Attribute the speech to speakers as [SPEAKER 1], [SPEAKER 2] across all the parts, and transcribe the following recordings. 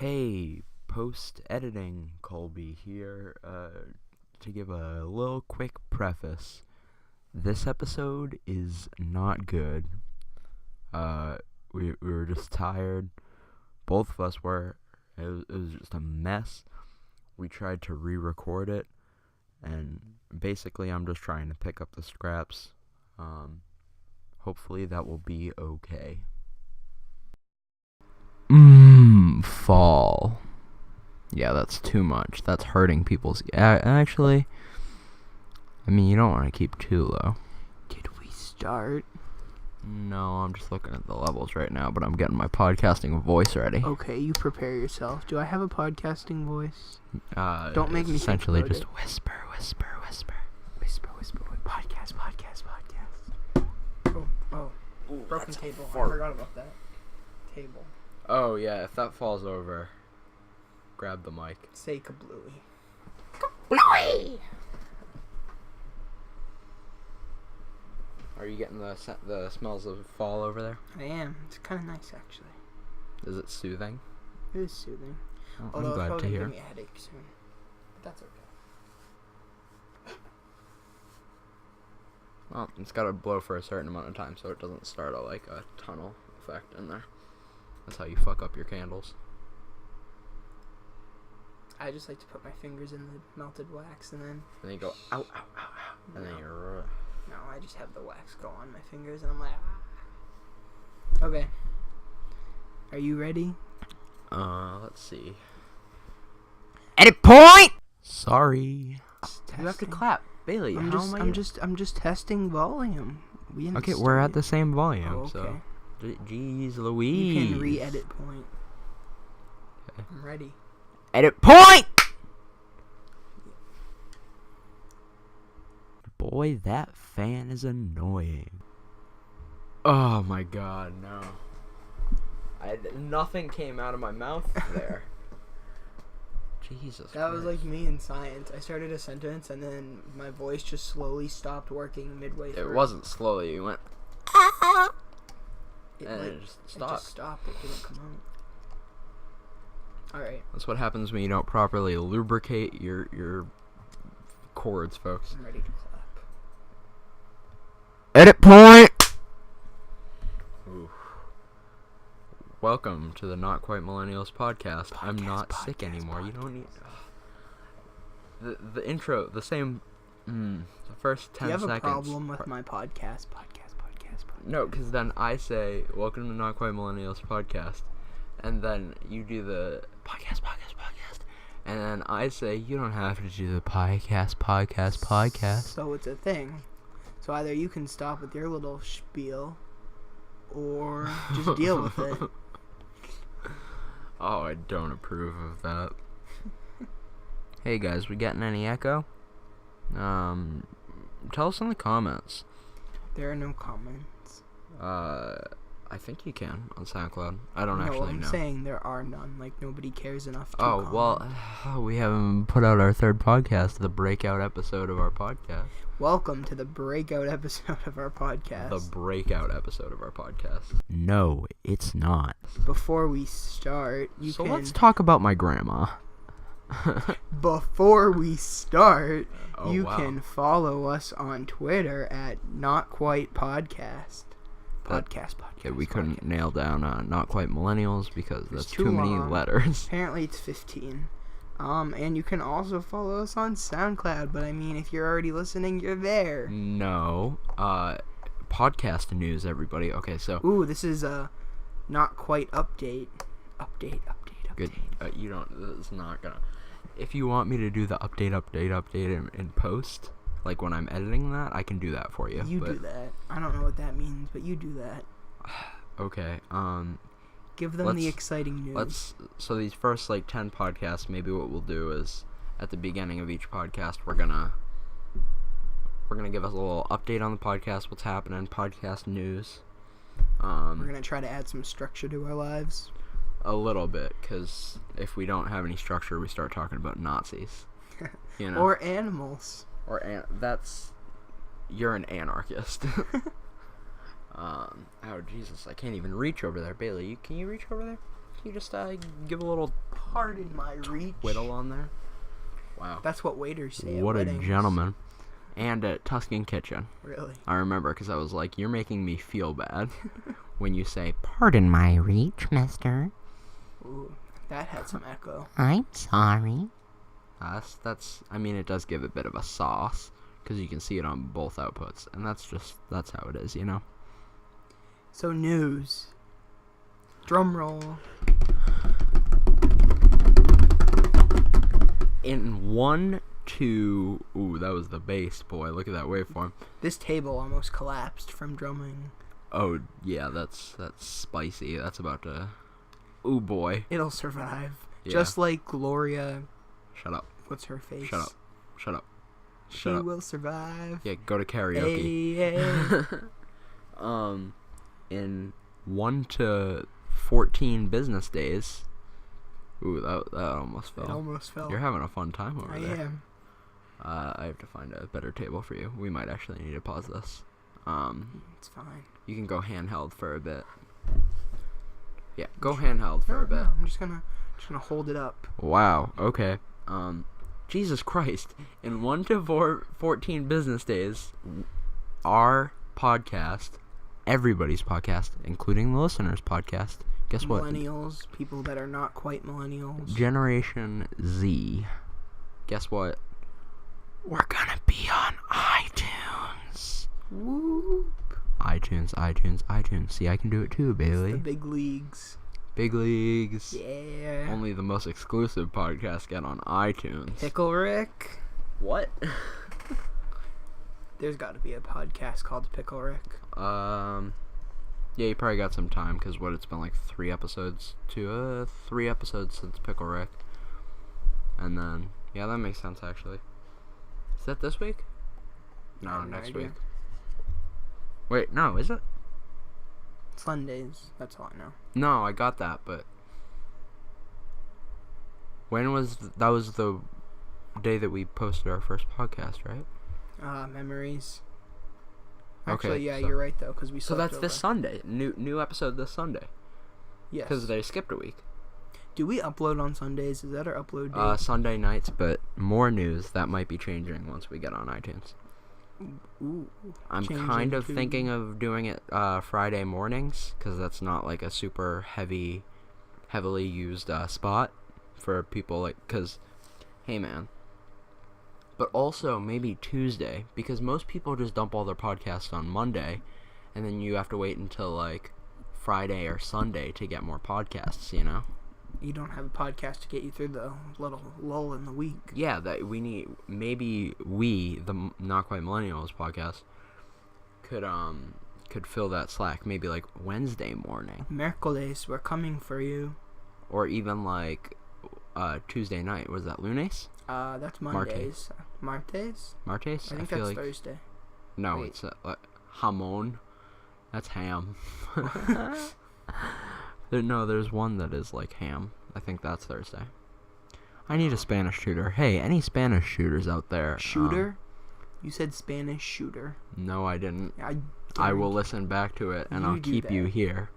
[SPEAKER 1] Hey, post-editing Colby here, to give a little quick preface. This episode is not good. We were just tired. Both of us were. It was just a mess. We tried to re-record it, and basically I'm just trying to pick up the scraps. Hopefully that will be okay. Fall. Yeah, that's too much. That's hurting people's... Actually, I mean, you don't want to keep too low.
[SPEAKER 2] Did we start?
[SPEAKER 1] No, I'm just looking at the levels right now, but I'm getting my podcasting voice ready.
[SPEAKER 2] Okay, you prepare yourself. Do I have a podcasting voice? Don't make me
[SPEAKER 1] essentially
[SPEAKER 2] think about
[SPEAKER 1] just whisper.
[SPEAKER 2] Whisper. Podcast. Oh.
[SPEAKER 1] Ooh,
[SPEAKER 2] Broken table. I forgot about that. Table.
[SPEAKER 1] Oh, yeah, if that falls over, grab the mic.
[SPEAKER 2] Say kablooey.
[SPEAKER 1] Kablooey! Are you getting the smells of fall over there?
[SPEAKER 2] I am. It's kind of nice, actually.
[SPEAKER 1] Is it soothing?
[SPEAKER 2] It is soothing.
[SPEAKER 1] Oh,
[SPEAKER 2] Although
[SPEAKER 1] I'm glad
[SPEAKER 2] it's
[SPEAKER 1] to
[SPEAKER 2] probably
[SPEAKER 1] hear.
[SPEAKER 2] going to give me a headache soon. But that's okay.
[SPEAKER 1] Well, it's got to blow for a certain amount of time so it doesn't start a tunnel effect in there. That's how you fuck up your candles.
[SPEAKER 2] I just like to put my fingers in the melted wax and then
[SPEAKER 1] you go, ow, ow, ow, ow. And then you're...
[SPEAKER 2] No, I just have the wax go on my fingers and I'm like, ah. Okay. Are you ready?
[SPEAKER 1] Let's see. Edit point! Sorry. You have to clap. Bailey,
[SPEAKER 2] I'm just testing volume.
[SPEAKER 1] Okay, we're at the same volume,
[SPEAKER 2] okay.
[SPEAKER 1] so... Jeez Louise.
[SPEAKER 2] You can re-edit point. Okay. I'm ready.
[SPEAKER 1] Edit point! Boy, that fan is annoying. Oh my god, no. Nothing came out of my mouth there. Jesus
[SPEAKER 2] That
[SPEAKER 1] Christ.
[SPEAKER 2] was like me in science. I started a sentence and then my voice just slowly stopped working midway through.
[SPEAKER 1] It wasn't slowly, you went...
[SPEAKER 2] It
[SPEAKER 1] just stopped.
[SPEAKER 2] It just stopped. It didn't come out. Alright.
[SPEAKER 1] That's what happens when you don't properly lubricate your cords, folks.
[SPEAKER 2] I'm ready to clap.
[SPEAKER 1] Edit point! Ooh. Welcome to the Not Quite Millennials podcast. I'm not sick anymore. You don't need... The intro, the same... the first 10 seconds.
[SPEAKER 2] Do you have a problem with my podcast?
[SPEAKER 1] No, because then I say, welcome to the Not Quite Millennials podcast. And then you do the podcast. And then I say, you don't have to do the podcast.
[SPEAKER 2] So it's a thing. So either you can stop with your little spiel, or just deal with it.
[SPEAKER 1] Oh, I don't approve of that. Hey guys, we getting any echo? Tell us in the comments.
[SPEAKER 2] There are no comments.
[SPEAKER 1] I think you can on SoundCloud. I don't actually know.
[SPEAKER 2] No, I'm saying there are none. Like, nobody cares enough to
[SPEAKER 1] comment. Well, we haven't put out our third podcast, the breakout episode of our podcast.
[SPEAKER 2] Welcome to the breakout episode of our podcast.
[SPEAKER 1] The breakout episode of our podcast. No, it's not.
[SPEAKER 2] Before we start,
[SPEAKER 1] let's talk about my grandma.
[SPEAKER 2] Before we start, you can follow us on Twitter at Not Quite Podcast. Podcast.
[SPEAKER 1] We couldn't nail down Not Quite Millennials because that's too many
[SPEAKER 2] long.
[SPEAKER 1] letters.
[SPEAKER 2] Apparently it's 15. And you can also follow us on SoundCloud, but I mean, if you're already listening, you're there.
[SPEAKER 1] No. Podcast news, everybody. Okay, so...
[SPEAKER 2] Ooh, this is a Not Quite update. Update.
[SPEAKER 1] Good. You don't... It's not gonna... If you want me to do the update in post... Like, when I'm editing that, I can do that for you.
[SPEAKER 2] You do that. I don't know what that means, but you do that.
[SPEAKER 1] Okay,
[SPEAKER 2] Give them the exciting news.
[SPEAKER 1] So these first, 10 podcasts, maybe what we'll do is, at the beginning of each podcast, we're gonna give us a little update on the podcast, what's happening, podcast news.
[SPEAKER 2] We're gonna try to add some structure to our lives.
[SPEAKER 1] A little bit, because if we don't have any structure, we start talking about Nazis. You know?
[SPEAKER 2] Or animals.
[SPEAKER 1] You're an anarchist. Oh Jesus, I can't even reach over there. Bailey, can you reach over there? Can you just give a little
[SPEAKER 2] Pardon my reach.
[SPEAKER 1] Whittle on there. Wow.
[SPEAKER 2] That's what waiters say.
[SPEAKER 1] What
[SPEAKER 2] at
[SPEAKER 1] a
[SPEAKER 2] weddings.
[SPEAKER 1] gentleman. And at Tuscan Kitchen.
[SPEAKER 2] Really?
[SPEAKER 1] I remember because I was like, you're making me feel bad when you say, pardon my reach, mister.
[SPEAKER 2] Ooh, that had some echo.
[SPEAKER 1] I'm sorry. I mean, it does give a bit of a sauce because you can see it on both outputs. And that's how it is, you know?
[SPEAKER 2] So, news. Drum roll.
[SPEAKER 1] In 1, 2... Ooh, that was the bass, boy. Look at that waveform.
[SPEAKER 2] This table almost collapsed from drumming.
[SPEAKER 1] Oh, yeah, that's spicy. That's about to... Ooh, boy.
[SPEAKER 2] It'll survive.
[SPEAKER 1] Yeah.
[SPEAKER 2] Just like Gloria...
[SPEAKER 1] Shut up.
[SPEAKER 2] What's her face?
[SPEAKER 1] Shut up. Shut up.
[SPEAKER 2] She will survive.
[SPEAKER 1] Yeah, go to karaoke.
[SPEAKER 2] Hey.
[SPEAKER 1] In 1 to 14 business days... Ooh, that almost fell.
[SPEAKER 2] It almost fell.
[SPEAKER 1] You're having a fun time over there.
[SPEAKER 2] I am.
[SPEAKER 1] I have to find a better table for you. We might actually need to pause this.
[SPEAKER 2] It's fine.
[SPEAKER 1] You can go handheld for a bit. Yeah, go handheld for a bit.
[SPEAKER 2] No, I'm just gonna hold it up.
[SPEAKER 1] Wow. Okay. Jesus Christ. In 1 to 14 business days, our podcast, everybody's podcast, including the listeners' podcast. Guess what?
[SPEAKER 2] Millennials, people that are not quite millennials.
[SPEAKER 1] Generation Z. Guess what? We're gonna be on iTunes.
[SPEAKER 2] Whoop.
[SPEAKER 1] iTunes. See, I can do it too, Bailey.
[SPEAKER 2] It's the big leagues.
[SPEAKER 1] Big leagues.
[SPEAKER 2] Yeah.
[SPEAKER 1] Only the most exclusive podcasts get on iTunes.
[SPEAKER 2] Pickle Rick.
[SPEAKER 1] What?
[SPEAKER 2] There's got to be a podcast called Pickle Rick.
[SPEAKER 1] Yeah, you probably got some time, because it's been like 3 episodes since Pickle Rick. And then, yeah, that makes sense, actually. Is that this week? No, next week. Wait, no, is it?
[SPEAKER 2] Sundays, that's all I know.
[SPEAKER 1] No, I got that, but... That was the day that we posted our first podcast, right?
[SPEAKER 2] Memories.
[SPEAKER 1] Okay,
[SPEAKER 2] Actually, yeah,
[SPEAKER 1] so-
[SPEAKER 2] you're right, though, because we
[SPEAKER 1] So
[SPEAKER 2] slept
[SPEAKER 1] that's
[SPEAKER 2] over.
[SPEAKER 1] this Sunday. New episode this Sunday.
[SPEAKER 2] Yes.
[SPEAKER 1] Because they skipped a week.
[SPEAKER 2] Do we upload on Sundays? Is that our upload date?
[SPEAKER 1] Sunday nights, but more news. That might be changing once we get on iTunes.
[SPEAKER 2] Ooh.
[SPEAKER 1] I'm
[SPEAKER 2] Changing
[SPEAKER 1] kind of
[SPEAKER 2] to-
[SPEAKER 1] thinking of doing it Friday mornings, because that's not like a super heavily used spot for people, like, because, hey man. But also maybe Tuesday, because most people just dump all their podcasts on Monday, and then you have to wait until like Friday or Sunday to get more podcasts, you know?
[SPEAKER 2] You don't have a podcast to get you through the little lull in the week.
[SPEAKER 1] Yeah, that we need. Maybe we, the Not Quite Millennials podcast, could fill that slack. Maybe like Wednesday morning,
[SPEAKER 2] Miércoles, we're coming for you.
[SPEAKER 1] or even like Tuesday night. Was that lunes?
[SPEAKER 2] That's Mondays. Martes?
[SPEAKER 1] Martes?
[SPEAKER 2] I think
[SPEAKER 1] feel
[SPEAKER 2] that's
[SPEAKER 1] like
[SPEAKER 2] Thursday.
[SPEAKER 1] no,
[SPEAKER 2] Wait.
[SPEAKER 1] it's jamon. That's ham. No, there's one that is like ham. I think that's Thursday. I need a Spanish tutor. Hey, any Spanish tutors out there?
[SPEAKER 2] Shooter? You said Spanish shooter.
[SPEAKER 1] No, I didn't.
[SPEAKER 2] I
[SPEAKER 1] I will listen back to it, and
[SPEAKER 2] You
[SPEAKER 1] I'll
[SPEAKER 2] do
[SPEAKER 1] keep you
[SPEAKER 2] that.
[SPEAKER 1] here.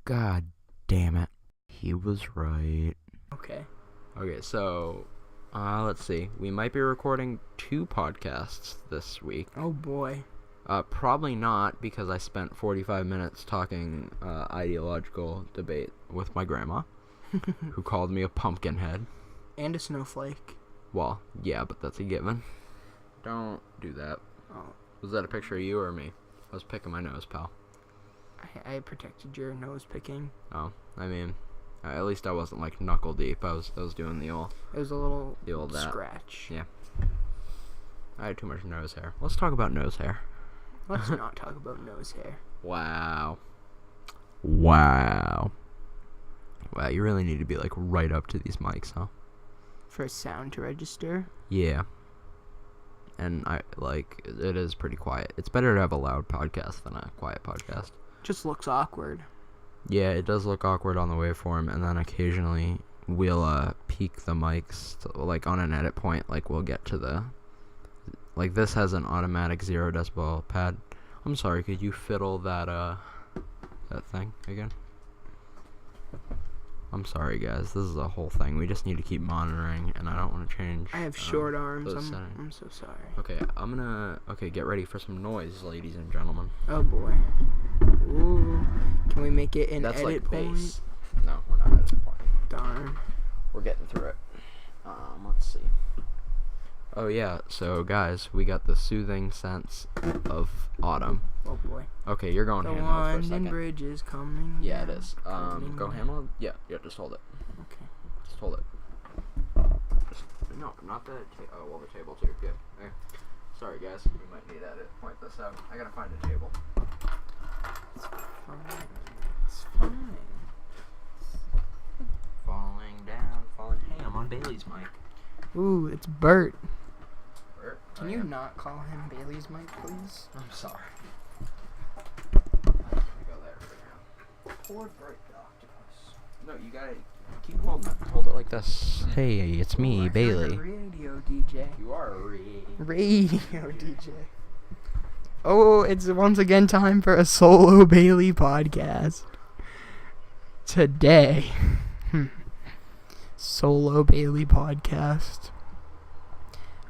[SPEAKER 1] God damn it. He was right.
[SPEAKER 2] Okay.
[SPEAKER 1] Okay, so, let's see. We might be recording 2 podcasts this week.
[SPEAKER 2] Oh boy.
[SPEAKER 1] Probably not, because I spent 45 minutes talking ideological debate with my grandma, who called me a pumpkin head.
[SPEAKER 2] And a snowflake.
[SPEAKER 1] Well, yeah, but that's a given. Don't do that.
[SPEAKER 2] Oh.
[SPEAKER 1] Was that a picture of you or me? I was picking my nose, pal.
[SPEAKER 2] I protected your nose picking.
[SPEAKER 1] Oh, I mean, at least I wasn't like knuckle deep. I was doing the old
[SPEAKER 2] It was a little
[SPEAKER 1] that.
[SPEAKER 2] scratch.
[SPEAKER 1] Yeah. I had too much nose hair. Let's talk about nose hair.
[SPEAKER 2] Let's not talk about nose hair.
[SPEAKER 1] Wow, you really need to be like right up to these mics, huh?
[SPEAKER 2] For a sound to register.
[SPEAKER 1] Yeah. And it is pretty quiet. It's better to have a loud podcast than a quiet podcast.
[SPEAKER 2] Just looks awkward.
[SPEAKER 1] Yeah, it does look awkward on the waveform, and then occasionally we'll peak the mics to, like on an edit point, like we'll get to the, like this has an automatic 0 decibel pad. I'm sorry, could you fiddle that thing again? I'm sorry, guys. This is a whole thing. We just need to keep monitoring, and I don't want to change.
[SPEAKER 2] I have short arms. I'm so sorry.
[SPEAKER 1] Okay, Okay, get ready for some noise, ladies and gentlemen.
[SPEAKER 2] Oh boy. Ooh. Can we make it an
[SPEAKER 1] That's
[SPEAKER 2] edit
[SPEAKER 1] like
[SPEAKER 2] point?
[SPEAKER 1] bass. No, we're not at the point.
[SPEAKER 2] Darn.
[SPEAKER 1] We're getting through it. Let's see. Oh yeah, so guys, we got the soothing sense of autumn.
[SPEAKER 2] Oh boy.
[SPEAKER 1] Okay, you're going
[SPEAKER 2] The
[SPEAKER 1] hand mode for a
[SPEAKER 2] London
[SPEAKER 1] second.
[SPEAKER 2] Bridge is coming.
[SPEAKER 1] Yeah, it is.
[SPEAKER 2] Coming
[SPEAKER 1] Go
[SPEAKER 2] down.
[SPEAKER 1] hand mode? Yeah, just hold it.
[SPEAKER 2] Okay.
[SPEAKER 1] Just hold it. No, not the the table too. Good. Okay. Sorry guys, we might need to point this out. I gotta find a table.
[SPEAKER 2] It's fine. It's fine.
[SPEAKER 1] Falling down, falling. Hey, I'm on Bailey's mic.
[SPEAKER 2] Ooh, it's Bert.
[SPEAKER 1] Bert?
[SPEAKER 2] Can you not call him Bailey's mic, please?
[SPEAKER 1] I'm sorry. I'm gonna go there for now. Poor Bert the octopus. No, you gotta keep holding it. Hold it like this. Hey, it's me,
[SPEAKER 2] Ooh,
[SPEAKER 1] Bailey.
[SPEAKER 2] Radio DJ.
[SPEAKER 1] You are a
[SPEAKER 2] Radio DJ. Oh, it's once again time for a solo Bailey podcast. Today. Solo Bailey podcast.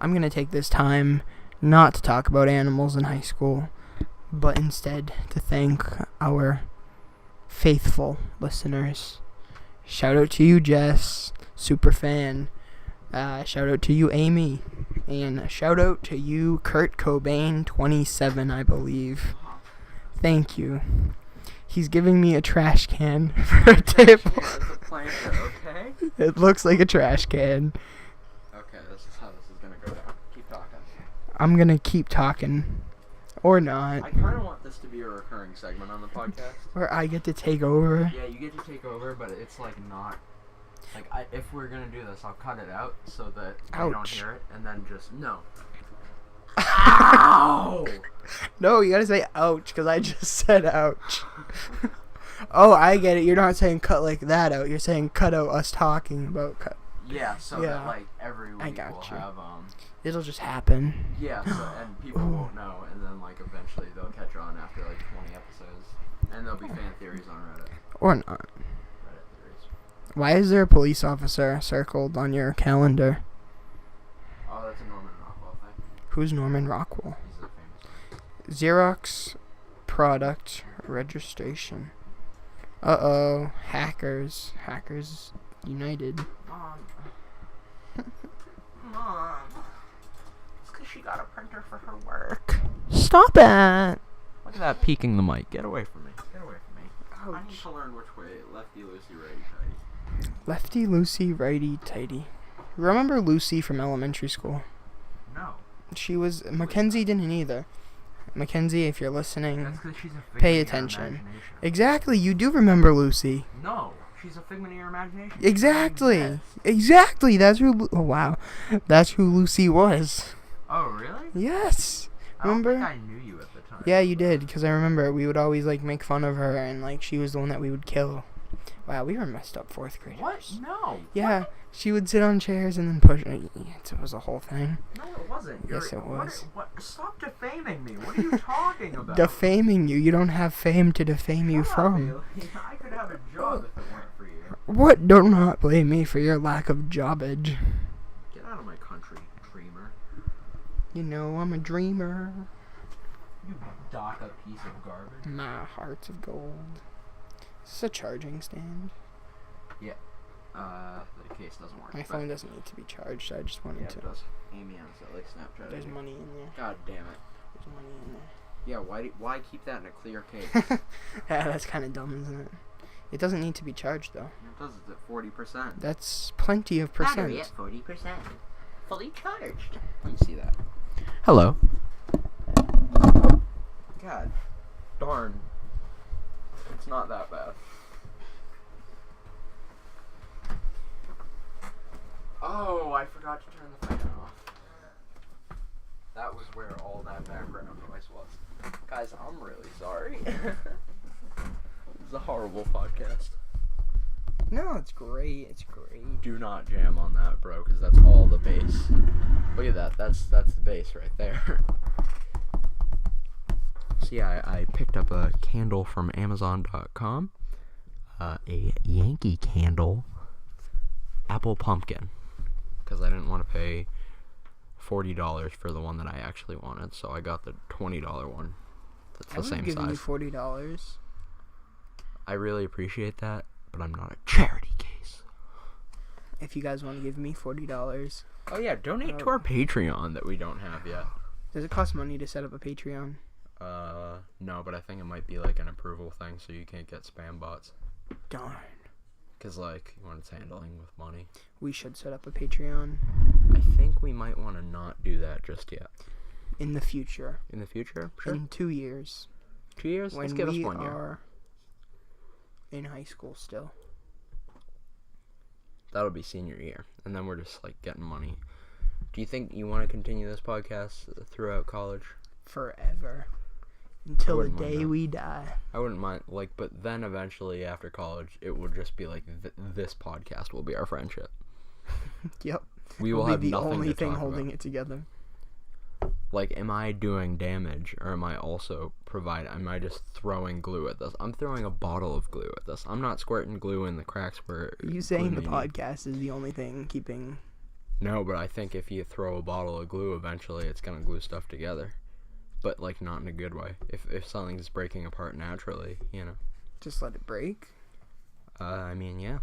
[SPEAKER 2] I'm going to take this time not to talk about animals in high school, but instead to thank our faithful listeners. Shout out to you, Jess, super fan. Shout out to you, Amy. And shout out to you, Kurt Cobain, 27, I believe. Thank you. He's giving me a trash can for a table.
[SPEAKER 1] It's a planter, okay?
[SPEAKER 2] It looks like a trash can.
[SPEAKER 1] Okay, this is how this is gonna go down. Keep talking.
[SPEAKER 2] I'm gonna keep talking. Or not.
[SPEAKER 1] I kind of want this to be a recurring segment on the podcast.
[SPEAKER 2] Where I get to take over.
[SPEAKER 1] Yeah, you get to take over, but it's like not. Like, if we're gonna do this, I'll cut it out so that you don't hear it, and then just no. Ow!
[SPEAKER 2] No, you gotta say ouch, because I just said ouch. Oh, I get it. You're not saying cut like that out. You're saying cut out us talking about cut.
[SPEAKER 1] Yeah, so
[SPEAKER 2] Yeah.
[SPEAKER 1] that like every week
[SPEAKER 2] got
[SPEAKER 1] we'll
[SPEAKER 2] you.
[SPEAKER 1] have
[SPEAKER 2] It'll just happen.
[SPEAKER 1] yeah, so, and people won't know, and then like eventually they'll catch on after like 20 episodes, and there'll be fan theories on Reddit.
[SPEAKER 2] Or not.
[SPEAKER 1] Reddit theories.
[SPEAKER 2] Why is there a police officer circled on your calendar?
[SPEAKER 1] Oh, that's a Norman Rockwell thing.
[SPEAKER 2] Who's Norman Rockwell?
[SPEAKER 1] He's a famous.
[SPEAKER 2] Xerox product registration. Uh-oh. Hackers. Hackers United.
[SPEAKER 1] Mom. It's because she got a printer for her work.
[SPEAKER 2] Stop it!
[SPEAKER 1] Look at that peeking the mic. Get away from me. Get away from me. I need
[SPEAKER 2] Ouch.
[SPEAKER 1] to learn which way lefty, loosey, righty, tighty.
[SPEAKER 2] Lefty, loosey, righty, tighty. Remember Lucy from elementary school?
[SPEAKER 1] No.
[SPEAKER 2] She was... Mackenzie didn't either. Mackenzie, if you're listening,
[SPEAKER 1] That's because she's a figment
[SPEAKER 2] pay
[SPEAKER 1] of your
[SPEAKER 2] attention.
[SPEAKER 1] imagination.
[SPEAKER 2] Exactly, you do remember Lucy.
[SPEAKER 1] No. She's a figment of your imagination.
[SPEAKER 2] Exactly. Exactly. That's who... Oh, wow. That's who Lucy was.
[SPEAKER 1] Oh, really?
[SPEAKER 2] Yes. Remember?
[SPEAKER 1] I don't think I knew you at the time.
[SPEAKER 2] Yeah, you did, because I remember we would always, like, make fun of her, and, like, she was the one that we would kill. Wow, we were messed up fourth graders.
[SPEAKER 1] What? No.
[SPEAKER 2] Yeah, she would sit on chairs and then push... It was a whole thing.
[SPEAKER 1] No, it wasn't.
[SPEAKER 2] Yes, it was.
[SPEAKER 1] What? Stop defaming me. What are you talking about?
[SPEAKER 2] Defaming you. You don't have fame to defame you
[SPEAKER 1] Shut up,
[SPEAKER 2] from.
[SPEAKER 1] Bailey. I could have a job if it weren't for you.
[SPEAKER 2] What? Do not blame me for your lack of jobbage.
[SPEAKER 1] Get out of my country, dreamer.
[SPEAKER 2] You know, I'm a dreamer.
[SPEAKER 1] You DACA piece of garbage.
[SPEAKER 2] My heart's of gold. Is this a charging stand?
[SPEAKER 1] The case doesn't work.
[SPEAKER 2] My
[SPEAKER 1] but-
[SPEAKER 2] phone doesn't need to be charged. I just wanted
[SPEAKER 1] Yeah,
[SPEAKER 2] to.
[SPEAKER 1] it does. Amy has it like Snapchat.
[SPEAKER 2] There's money in there.
[SPEAKER 1] God damn it.
[SPEAKER 2] There's money in there.
[SPEAKER 1] Yeah, why keep that in a clear case?
[SPEAKER 2] Yeah, that's kind of dumb, isn't it? It doesn't need to be charged, though.
[SPEAKER 1] It does it at 40%.
[SPEAKER 2] That's plenty of percent.
[SPEAKER 3] Battery at 40%. Fully charged.
[SPEAKER 1] Let me see that. Hello. God darn. It's not that bad. Oh, I forgot to turn the fan off. That was where all that background noise was. Guys, I'm really sorry. This is a horrible podcast.
[SPEAKER 2] No, it's great. It's great.
[SPEAKER 1] Do not jam on that, bro, because that's all the bass. Look at that. That's the bass right there. So yeah, I picked up a candle from Amazon.com. a Yankee Candle apple pumpkin, because I didn't want to pay $40 for the one that I actually wanted, so I got the $20 one. That's the same size.
[SPEAKER 2] I would give you $40.
[SPEAKER 1] I really appreciate that, but I'm not a charity case.
[SPEAKER 2] If you guys want to give me $40.
[SPEAKER 1] Oh yeah, donate to our Patreon that we don't have yet.
[SPEAKER 2] Does it cost money to set up a Patreon?
[SPEAKER 1] No, but I think it might be like an approval thing, so you can't get spam bots.
[SPEAKER 2] Darn.
[SPEAKER 1] Because, like, when it's handling with money.
[SPEAKER 2] We should set up a Patreon.
[SPEAKER 1] I think we might want to not do that just yet.
[SPEAKER 2] In the future.
[SPEAKER 1] In the future? Sure.
[SPEAKER 2] In 2 years.
[SPEAKER 1] 2 years? Let's give us 1 year.
[SPEAKER 2] When we are in high school still.
[SPEAKER 1] That'll be senior year. And then we're just, like, getting money. Do you think you want to continue this podcast throughout college?
[SPEAKER 2] Forever. Until the day we die.
[SPEAKER 1] I wouldn't mind, like, but then eventually after college, it would just be like, this podcast will be our friendship.
[SPEAKER 2] Yep.
[SPEAKER 1] We will have
[SPEAKER 2] the
[SPEAKER 1] nothing
[SPEAKER 2] only
[SPEAKER 1] to
[SPEAKER 2] thing
[SPEAKER 1] talk
[SPEAKER 2] holding
[SPEAKER 1] about.
[SPEAKER 2] it together.
[SPEAKER 1] Like, am I doing damage, or am I also am I just throwing glue at this? I'm throwing a bottle of glue at this. I'm not squirting glue in the cracks where...
[SPEAKER 2] Are you saying the podcast is the only thing keeping...
[SPEAKER 1] No, but I think if you throw a bottle of glue, eventually it's going to glue stuff together. But, like, not in a good way. If something's breaking apart naturally, you know.
[SPEAKER 2] Just let it break?
[SPEAKER 1] I mean, yeah.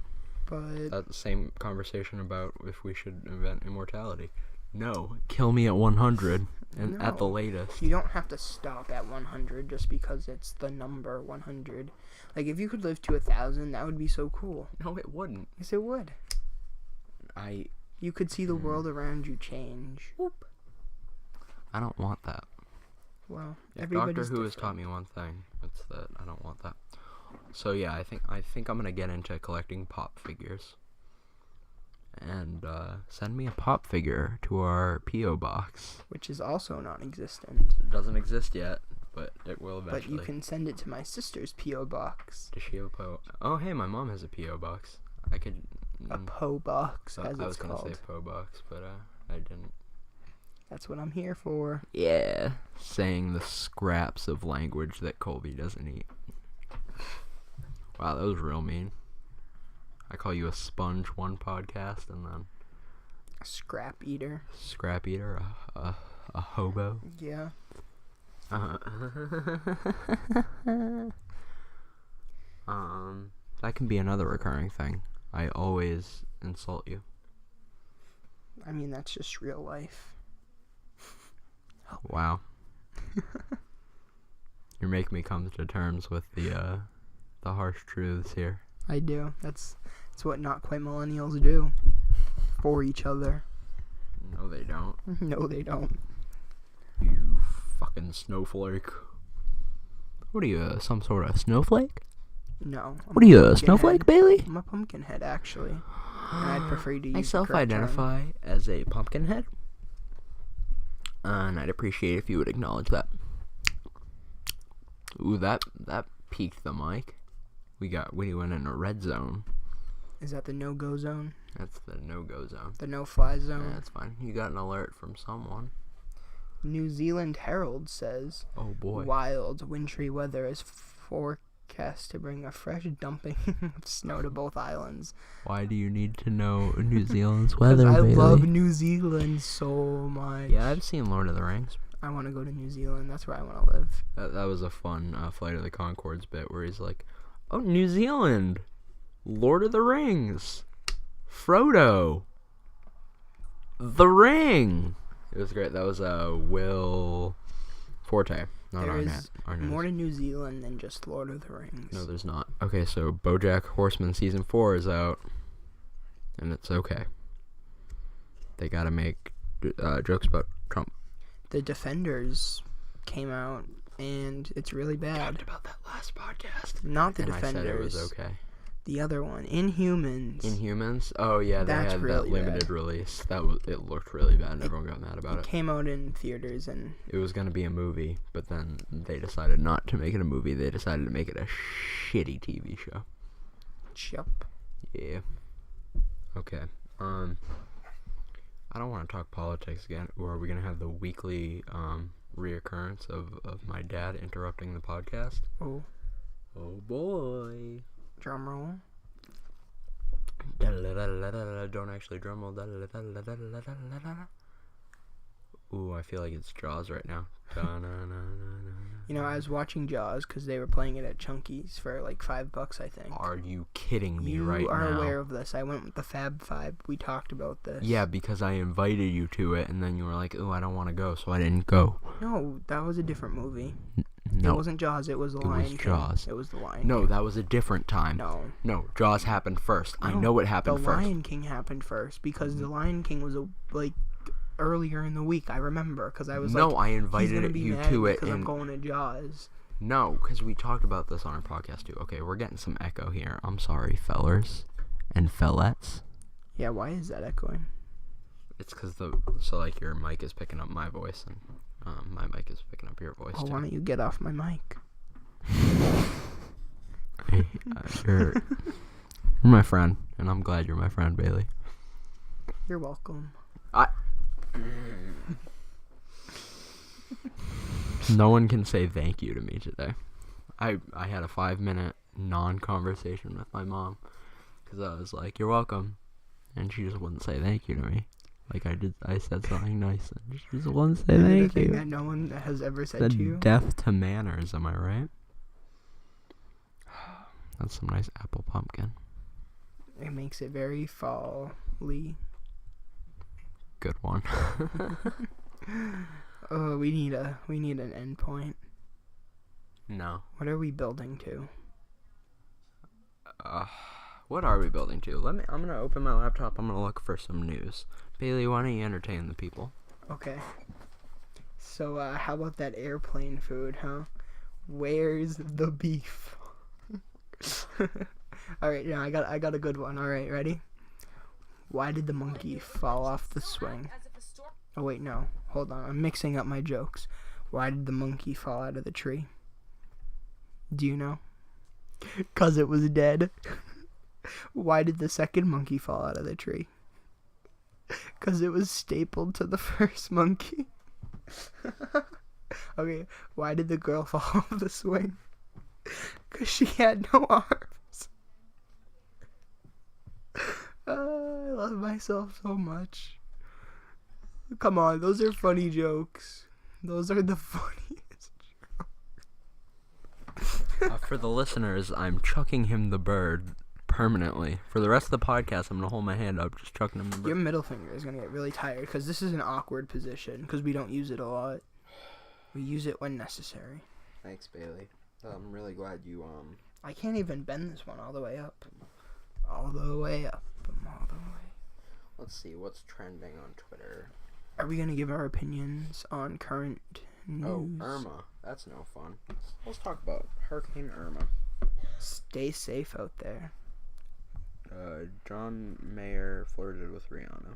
[SPEAKER 2] But...
[SPEAKER 1] That's the same conversation about if we should invent immortality. No. Kill me at 100, and at the latest.
[SPEAKER 2] You don't have to stop at 100 just because it's the number 100. Like, if you could live to 1,000, that would be so cool.
[SPEAKER 1] No, it wouldn't.
[SPEAKER 2] Yes, it would. You could see the world around you change.
[SPEAKER 1] Whoop. I don't want that.
[SPEAKER 2] Well,
[SPEAKER 1] if
[SPEAKER 2] everybody's
[SPEAKER 1] Doctor Who
[SPEAKER 2] different.
[SPEAKER 1] has taught me one thing, it's that I don't want that. So yeah, I think I'm gonna get into collecting pop figures. And send me a pop figure to our P.O. box.
[SPEAKER 2] Which is also non-existent.
[SPEAKER 1] It doesn't exist yet, but it will eventually.
[SPEAKER 2] But you can send it to my sister's P.O. box.
[SPEAKER 1] Does she have a P.O.? Oh, hey, my mom has a P.O. box. I could...
[SPEAKER 2] A P.O. box, as
[SPEAKER 1] I
[SPEAKER 2] it's called.
[SPEAKER 1] was gonna say P.O. box, but I didn't.
[SPEAKER 2] That's what I'm here for.
[SPEAKER 1] Yeah, saying the scraps of language that Colby doesn't eat. Wow, that was real mean. I call you a sponge one podcast, and then...
[SPEAKER 2] A scrap eater.
[SPEAKER 1] Scrap eater, a hobo.
[SPEAKER 2] Yeah.
[SPEAKER 1] That can be another recurring thing. I always insult you.
[SPEAKER 2] I mean, that's just real life.
[SPEAKER 1] Wow. You're making me come to terms with the harsh truths here.
[SPEAKER 2] I do. That's what not quite millennials do. For each other.
[SPEAKER 1] No, they don't.
[SPEAKER 2] No, they don't.
[SPEAKER 1] You fucking snowflake. What are you, some sort of snowflake?
[SPEAKER 2] No.
[SPEAKER 1] What are you, a snowflake, Bailey?
[SPEAKER 2] I'm a pumpkin head, actually. And I'd prefer you to use
[SPEAKER 1] I
[SPEAKER 2] the correct
[SPEAKER 1] self-identify as a pumpkin head. And I'd appreciate if you would acknowledge that. Ooh, that peaked the mic. We went in a red zone.
[SPEAKER 2] Is that the no-go zone?
[SPEAKER 1] That's the no-go zone.
[SPEAKER 2] The no-fly zone?
[SPEAKER 1] Yeah, that's fine. You got an alert from someone.
[SPEAKER 2] New Zealand Herald says,
[SPEAKER 1] oh boy,
[SPEAKER 2] wild, wintry weather is forecast to bring a fresh dumping of snow to both islands.
[SPEAKER 1] Why do you need to know New Zealand's weather,
[SPEAKER 2] I
[SPEAKER 1] Bailey?
[SPEAKER 2] love New Zealand so much.
[SPEAKER 1] Yeah, I've seen Lord of the Rings.
[SPEAKER 2] I want to go to New Zealand. That's where I want to live.
[SPEAKER 1] That was a fun Flight of the Conchords bit where he's like, oh, New Zealand, Lord of the Rings, Frodo, The Ring. It was great. That was Will Forte, not
[SPEAKER 2] Arnett.
[SPEAKER 1] Arnett.
[SPEAKER 2] More to New Zealand than just Lord of the Rings.
[SPEAKER 1] No, there's not. Okay, so BoJack Horseman Season 4 is out, and it's okay. They gotta make jokes about Trump.
[SPEAKER 2] The Defenders came out, and it's really bad.
[SPEAKER 1] We talked about that last podcast.
[SPEAKER 2] Not the
[SPEAKER 1] and
[SPEAKER 2] Defenders.
[SPEAKER 1] I said it was okay.
[SPEAKER 2] The other one, Inhumans.
[SPEAKER 1] Inhumans? Oh yeah, they
[SPEAKER 2] That's
[SPEAKER 1] had
[SPEAKER 2] really
[SPEAKER 1] that limited
[SPEAKER 2] bad.
[SPEAKER 1] release. It looked really bad, and everyone got mad about it.
[SPEAKER 2] It came out in theaters, and
[SPEAKER 1] It was gonna be a movie, but then they decided not to make it a movie. They decided to make it a shitty TV show.
[SPEAKER 2] Chup.
[SPEAKER 1] Yeah. Okay. I don't want to talk politics again. Or are we gonna have the weekly reoccurrence of my dad interrupting the podcast?
[SPEAKER 2] Oh.
[SPEAKER 1] Oh boy.
[SPEAKER 2] Drum roll.
[SPEAKER 1] Don't actually drum roll. Ooh, I feel like it's Jaws right now.
[SPEAKER 2] You know, I was watching Jaws because they were playing it at Chunky's for like $5, I think.
[SPEAKER 1] Are you kidding me right now?
[SPEAKER 2] You are aware of this. I went with the Fab Five. We talked about this.
[SPEAKER 1] Yeah, because I invited you to it, and then you were like, "Ooh, I don't want to go," so I didn't go.
[SPEAKER 2] No, that was a different movie.
[SPEAKER 1] No,
[SPEAKER 2] It wasn't Jaws. It was The
[SPEAKER 1] it
[SPEAKER 2] Lion
[SPEAKER 1] was
[SPEAKER 2] King.
[SPEAKER 1] Jaws.
[SPEAKER 2] It was The Lion
[SPEAKER 1] No,
[SPEAKER 2] King.
[SPEAKER 1] that was a different time. No, Jaws happened first. I know what happened
[SPEAKER 2] The
[SPEAKER 1] first.
[SPEAKER 2] Lion King happened first because The Lion King was earlier in the week. I remember because I was
[SPEAKER 1] I
[SPEAKER 2] he's
[SPEAKER 1] invited
[SPEAKER 2] gonna be
[SPEAKER 1] you
[SPEAKER 2] mad
[SPEAKER 1] to it,
[SPEAKER 2] because I'm
[SPEAKER 1] and
[SPEAKER 2] going to Jaws.
[SPEAKER 1] no, because we talked about this on our podcast too. Okay, we're getting some echo here. I'm sorry, fellers and fellettes.
[SPEAKER 2] Yeah, why is that echoing?
[SPEAKER 1] It's because your mic is picking up my voice, and my mic is picking up your voice
[SPEAKER 2] Oh,
[SPEAKER 1] too.
[SPEAKER 2] why don't you get off my mic?
[SPEAKER 1] Hey, you're my friend, and I'm glad you're my friend, Bailey.
[SPEAKER 2] You're welcome.
[SPEAKER 1] No one can say thank you to me today. I had a 5-minute non-conversation with my mom because I was like, "You're welcome," and she just wouldn't say thank you to me. Like I said something nice, and she just wouldn't say thank you.
[SPEAKER 2] That no one has ever said to you.
[SPEAKER 1] Death to manners, am I right? That's some nice apple pumpkin.
[SPEAKER 2] It makes it very fall-y.
[SPEAKER 1] Good one.
[SPEAKER 2] Oh, we need an end point.
[SPEAKER 1] No.
[SPEAKER 2] What are we building to?
[SPEAKER 1] What are we building to? I'm gonna open my laptop. I'm gonna look for some news. Bailey, why don't you entertain the people?
[SPEAKER 2] Okay. So, how about that airplane food, huh? Where's the beef? All right, yeah, I got a good one. All right, ready? Why did the monkey fall off the swing? Oh wait, no. Hold on. I'm mixing up my jokes. Why did the monkey fall out of the tree? Do you know? 'Cause it was dead. Why did the second monkey fall out of the tree? 'Cause it was stapled to the first monkey. Okay, why did the girl fall off the swing? 'Cause she had no arms. I love myself so much. Come on, those are funny jokes. Those are the funniest jokes.
[SPEAKER 1] For the listeners, I'm chucking him the bird permanently. For the rest of the podcast, I'm gonna hold my hand up, just chucking him the bird.
[SPEAKER 2] Your middle finger is gonna get really tired because this is an awkward position because we don't use it a lot. We use it when necessary.
[SPEAKER 1] Thanks, Bailey. I'm really glad you
[SPEAKER 2] I can't even bend this one all the way up. All the way up. All the way.
[SPEAKER 1] Let's see what's trending on Twitter.
[SPEAKER 2] Are we gonna give our opinions on current news?
[SPEAKER 1] Oh, Irma. That's no fun. Let's talk about Hurricane Irma.
[SPEAKER 2] Stay safe out there.
[SPEAKER 1] John Mayer flirted with Rihanna.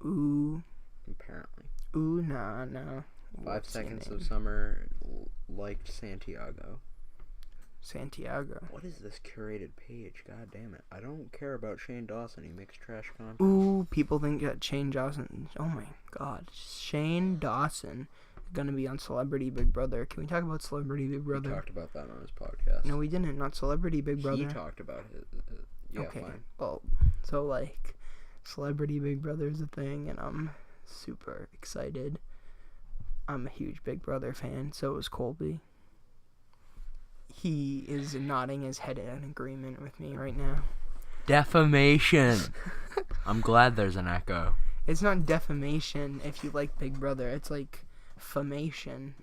[SPEAKER 2] Ooh.
[SPEAKER 1] Apparently.
[SPEAKER 2] Ooh, nah.
[SPEAKER 1] 5 Seconds of Summer liked Santiago.
[SPEAKER 2] Santiago.
[SPEAKER 1] What is this curated page? God damn it. I don't care about Shane Dawson. He makes trash content.
[SPEAKER 2] Ooh, people think that Shane Dawson. Oh my god. Shane Dawson is gonna be on Celebrity Big Brother. Can we talk about Celebrity Big Brother?
[SPEAKER 1] We talked about that on his podcast.
[SPEAKER 2] No, we didn't. Not Celebrity Big Brother.
[SPEAKER 1] He talked about his yeah,
[SPEAKER 2] okay.
[SPEAKER 1] fine.
[SPEAKER 2] Well, so Celebrity Big Brother is a thing, and I'm super excited. I'm a huge Big Brother fan. So is Colby. He is nodding his head in agreement with me right now.
[SPEAKER 1] Defamation. I'm glad there's an echo.
[SPEAKER 2] It's not defamation if you like Big Brother. It's like famation.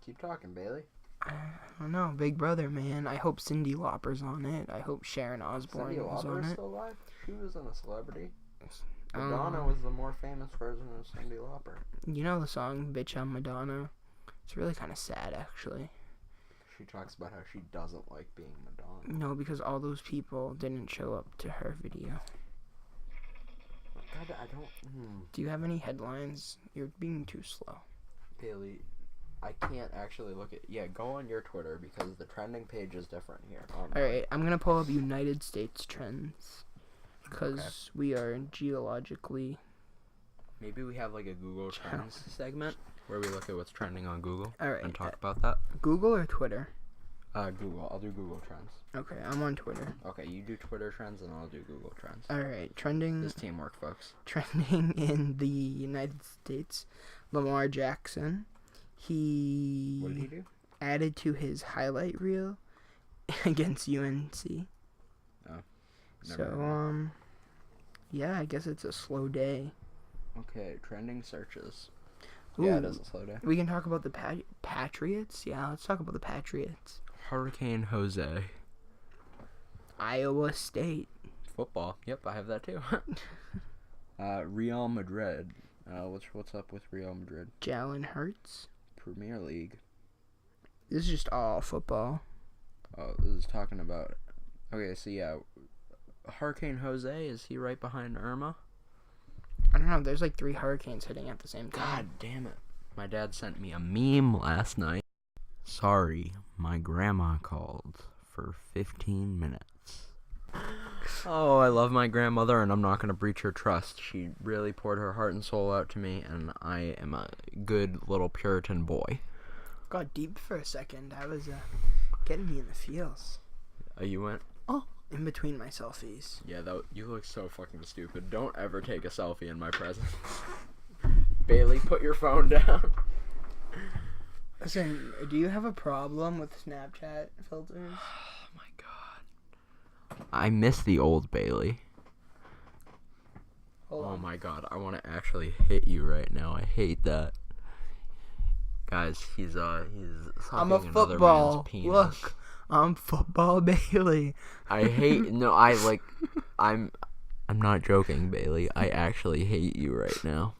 [SPEAKER 1] Keep talking, Bailey.
[SPEAKER 2] I don't know. Big Brother, man. I hope Cyndi Lauper's on it. I hope Sharon Osbourne
[SPEAKER 1] Cyndi
[SPEAKER 2] is
[SPEAKER 1] Lauper
[SPEAKER 2] on
[SPEAKER 1] is
[SPEAKER 2] it.
[SPEAKER 1] still alive? She wasn't a celebrity.
[SPEAKER 2] Um,
[SPEAKER 1] Madonna was the more famous version of Cyndi Lauper.
[SPEAKER 2] You know the song Bitch I'm Madonna? It's really kind of sad, actually.
[SPEAKER 1] She talks about how she doesn't like being Madonna.
[SPEAKER 2] No, because all those people didn't show up to her video.
[SPEAKER 1] God, I don't...
[SPEAKER 2] Do you have any headlines? You're being too slow.
[SPEAKER 1] Bailey, I can't actually look at... Yeah, go on your Twitter because the trending page is different here.
[SPEAKER 2] Alright, I'm going to pull up United States trends. Because we are geologically...
[SPEAKER 1] Maybe we have like a Google Trends segment. where we look at what's trending on Google
[SPEAKER 2] All right.
[SPEAKER 1] and talk about that?
[SPEAKER 2] Google or Twitter?
[SPEAKER 1] Google. I'll do Google Trends.
[SPEAKER 2] Okay, I'm on Twitter.
[SPEAKER 1] Okay, you do Twitter Trends and I'll do Google Trends.
[SPEAKER 2] All right, trending.
[SPEAKER 1] This teamwork, folks.
[SPEAKER 2] Trending in the United States, Lamar Jackson. He
[SPEAKER 1] What did he do?
[SPEAKER 2] added to his highlight reel against UNC.
[SPEAKER 1] Oh.
[SPEAKER 2] So, yeah, I guess it's a slow day.
[SPEAKER 1] Okay, trending searches.
[SPEAKER 2] Ooh,
[SPEAKER 1] Yeah, it is a slow day.
[SPEAKER 2] we can talk about the Patriots. Yeah, let's talk about the Patriots.
[SPEAKER 1] Hurricane Jose.
[SPEAKER 2] Iowa State.
[SPEAKER 1] Football. Yep, I have that too. Real Madrid. What's up with Real Madrid?
[SPEAKER 2] Jalen Hurts.
[SPEAKER 1] Premier League.
[SPEAKER 2] This is just all football.
[SPEAKER 1] Oh, this is talking about. Okay, so yeah, Hurricane Jose, is he right behind Irma?
[SPEAKER 2] I don't know. There's like 3 hurricanes hitting at the same time.
[SPEAKER 1] God damn it! My dad sent me a meme last night. Sorry, my grandma called for 15 minutes. Oh, I love my grandmother, and I'm not going to breach her trust. She really poured her heart and soul out to me, and I am a good little Puritan boy.
[SPEAKER 2] Got deep for a second. I was getting me in the feels.
[SPEAKER 1] You went?
[SPEAKER 2] In between my selfies.
[SPEAKER 1] Yeah, you look so fucking stupid. Don't ever take a selfie in my presence. Bailey, put your phone down.
[SPEAKER 2] Listen, do you have a problem with Snapchat filters?
[SPEAKER 1] Oh my god. I miss the old Bailey.
[SPEAKER 2] Hold on.
[SPEAKER 1] My god, I want to actually hit you right now. I hate that. Guys, he's sucking
[SPEAKER 2] I'm a
[SPEAKER 1] another
[SPEAKER 2] football.
[SPEAKER 1] man's penis.
[SPEAKER 2] Look, I'm football Bailey.
[SPEAKER 1] I'm not joking, Bailey. I actually hate you right now.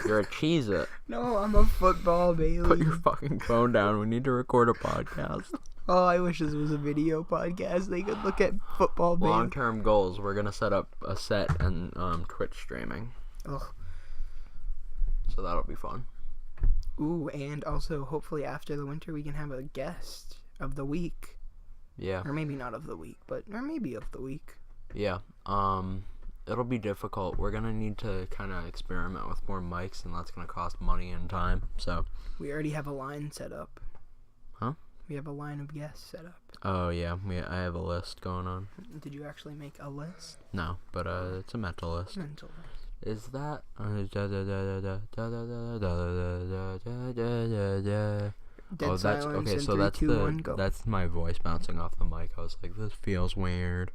[SPEAKER 1] You're a Cheez-It.
[SPEAKER 2] No, I'm a football Bailey.
[SPEAKER 1] Put your fucking phone down. We need to record a podcast.
[SPEAKER 2] Oh, I wish this was a video podcast. They could look at football Bailey.
[SPEAKER 1] Long-term goals. We're gonna set up a set and Twitch streaming.
[SPEAKER 2] Ugh.
[SPEAKER 1] So that'll be fun.
[SPEAKER 2] Ooh, and also hopefully after the winter we can have a guest of the week.
[SPEAKER 1] Yeah.
[SPEAKER 2] Or maybe not of the week, or maybe of the week.
[SPEAKER 1] Yeah. It'll be difficult. We're gonna need to kind of experiment with more mics, and that's gonna cost money and time. So.
[SPEAKER 2] We already have a line set up.
[SPEAKER 1] Huh?
[SPEAKER 2] We have a line of guests set up.
[SPEAKER 1] Oh yeah, I have a list going on.
[SPEAKER 2] Did you actually make a list?
[SPEAKER 1] No, but it's a mental list.
[SPEAKER 2] Mental list.
[SPEAKER 1] Is that?
[SPEAKER 2] Dead silence
[SPEAKER 1] okay.
[SPEAKER 2] in
[SPEAKER 1] So
[SPEAKER 2] 3, 2, 1, go.
[SPEAKER 1] that's my voice bouncing off the mic. I was like, this feels weird.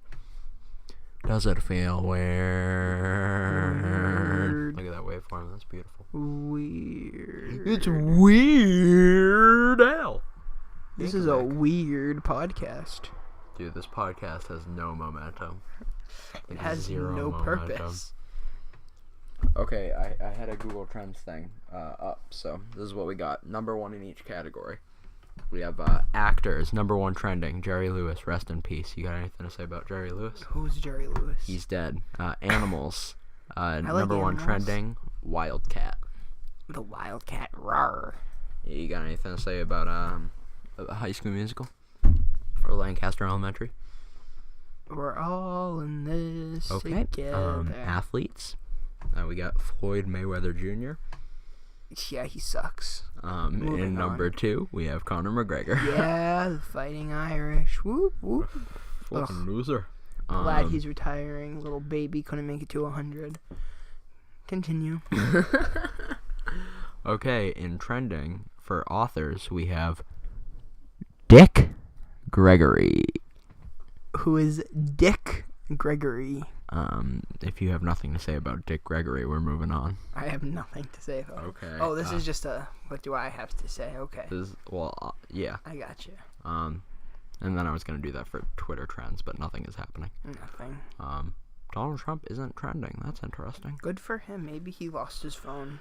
[SPEAKER 1] Does it feel weird? Look at that waveform. That's beautiful.
[SPEAKER 2] Weird.
[SPEAKER 1] It's weird hell.
[SPEAKER 2] This is a weird podcast.
[SPEAKER 1] Dude, this podcast has no momentum.
[SPEAKER 2] It has
[SPEAKER 1] zero
[SPEAKER 2] no
[SPEAKER 1] momentum.
[SPEAKER 2] purpose.
[SPEAKER 1] Okay, I had a Google Trends thing up, so this is what we got. Number 1 in each category. We have actors. Number 1 trending, Jerry Lewis, rest in peace. You got anything to say about Jerry Lewis?
[SPEAKER 2] Who's Jerry Lewis?
[SPEAKER 1] He's dead. Animals. Number
[SPEAKER 2] like
[SPEAKER 1] 1
[SPEAKER 2] animals.
[SPEAKER 1] trending, Wildcat.
[SPEAKER 2] The Wildcat. Rawr.
[SPEAKER 1] You got anything to say about High School Musical? Or Lancaster Elementary?
[SPEAKER 2] We're all in this
[SPEAKER 1] Okay.
[SPEAKER 2] together.
[SPEAKER 1] Athletes. We got Floyd Mayweather Jr.
[SPEAKER 2] Yeah, he sucks.
[SPEAKER 1] In number 2, we have Conor McGregor.
[SPEAKER 2] Yeah, the Fighting Irish. Whoop, whoop.
[SPEAKER 1] Fucking loser.
[SPEAKER 2] Glad he's retiring. Little baby couldn't make it to 100. Continue.
[SPEAKER 1] Okay, in trending, for authors, we have Dick Gregory.
[SPEAKER 2] Who is Dick Gregory?
[SPEAKER 1] If you have nothing to say about Dick Gregory, we're moving on.
[SPEAKER 2] I have nothing to say about it.
[SPEAKER 1] Okay.
[SPEAKER 2] Oh, this is just a, what do I have to say? Okay.
[SPEAKER 1] Yeah.
[SPEAKER 2] I got you.
[SPEAKER 1] And then I was going to do that for Twitter trends, but nothing is happening.
[SPEAKER 2] Nothing.
[SPEAKER 1] Donald Trump isn't trending. That's interesting.
[SPEAKER 2] Good for him. Maybe he lost his phone.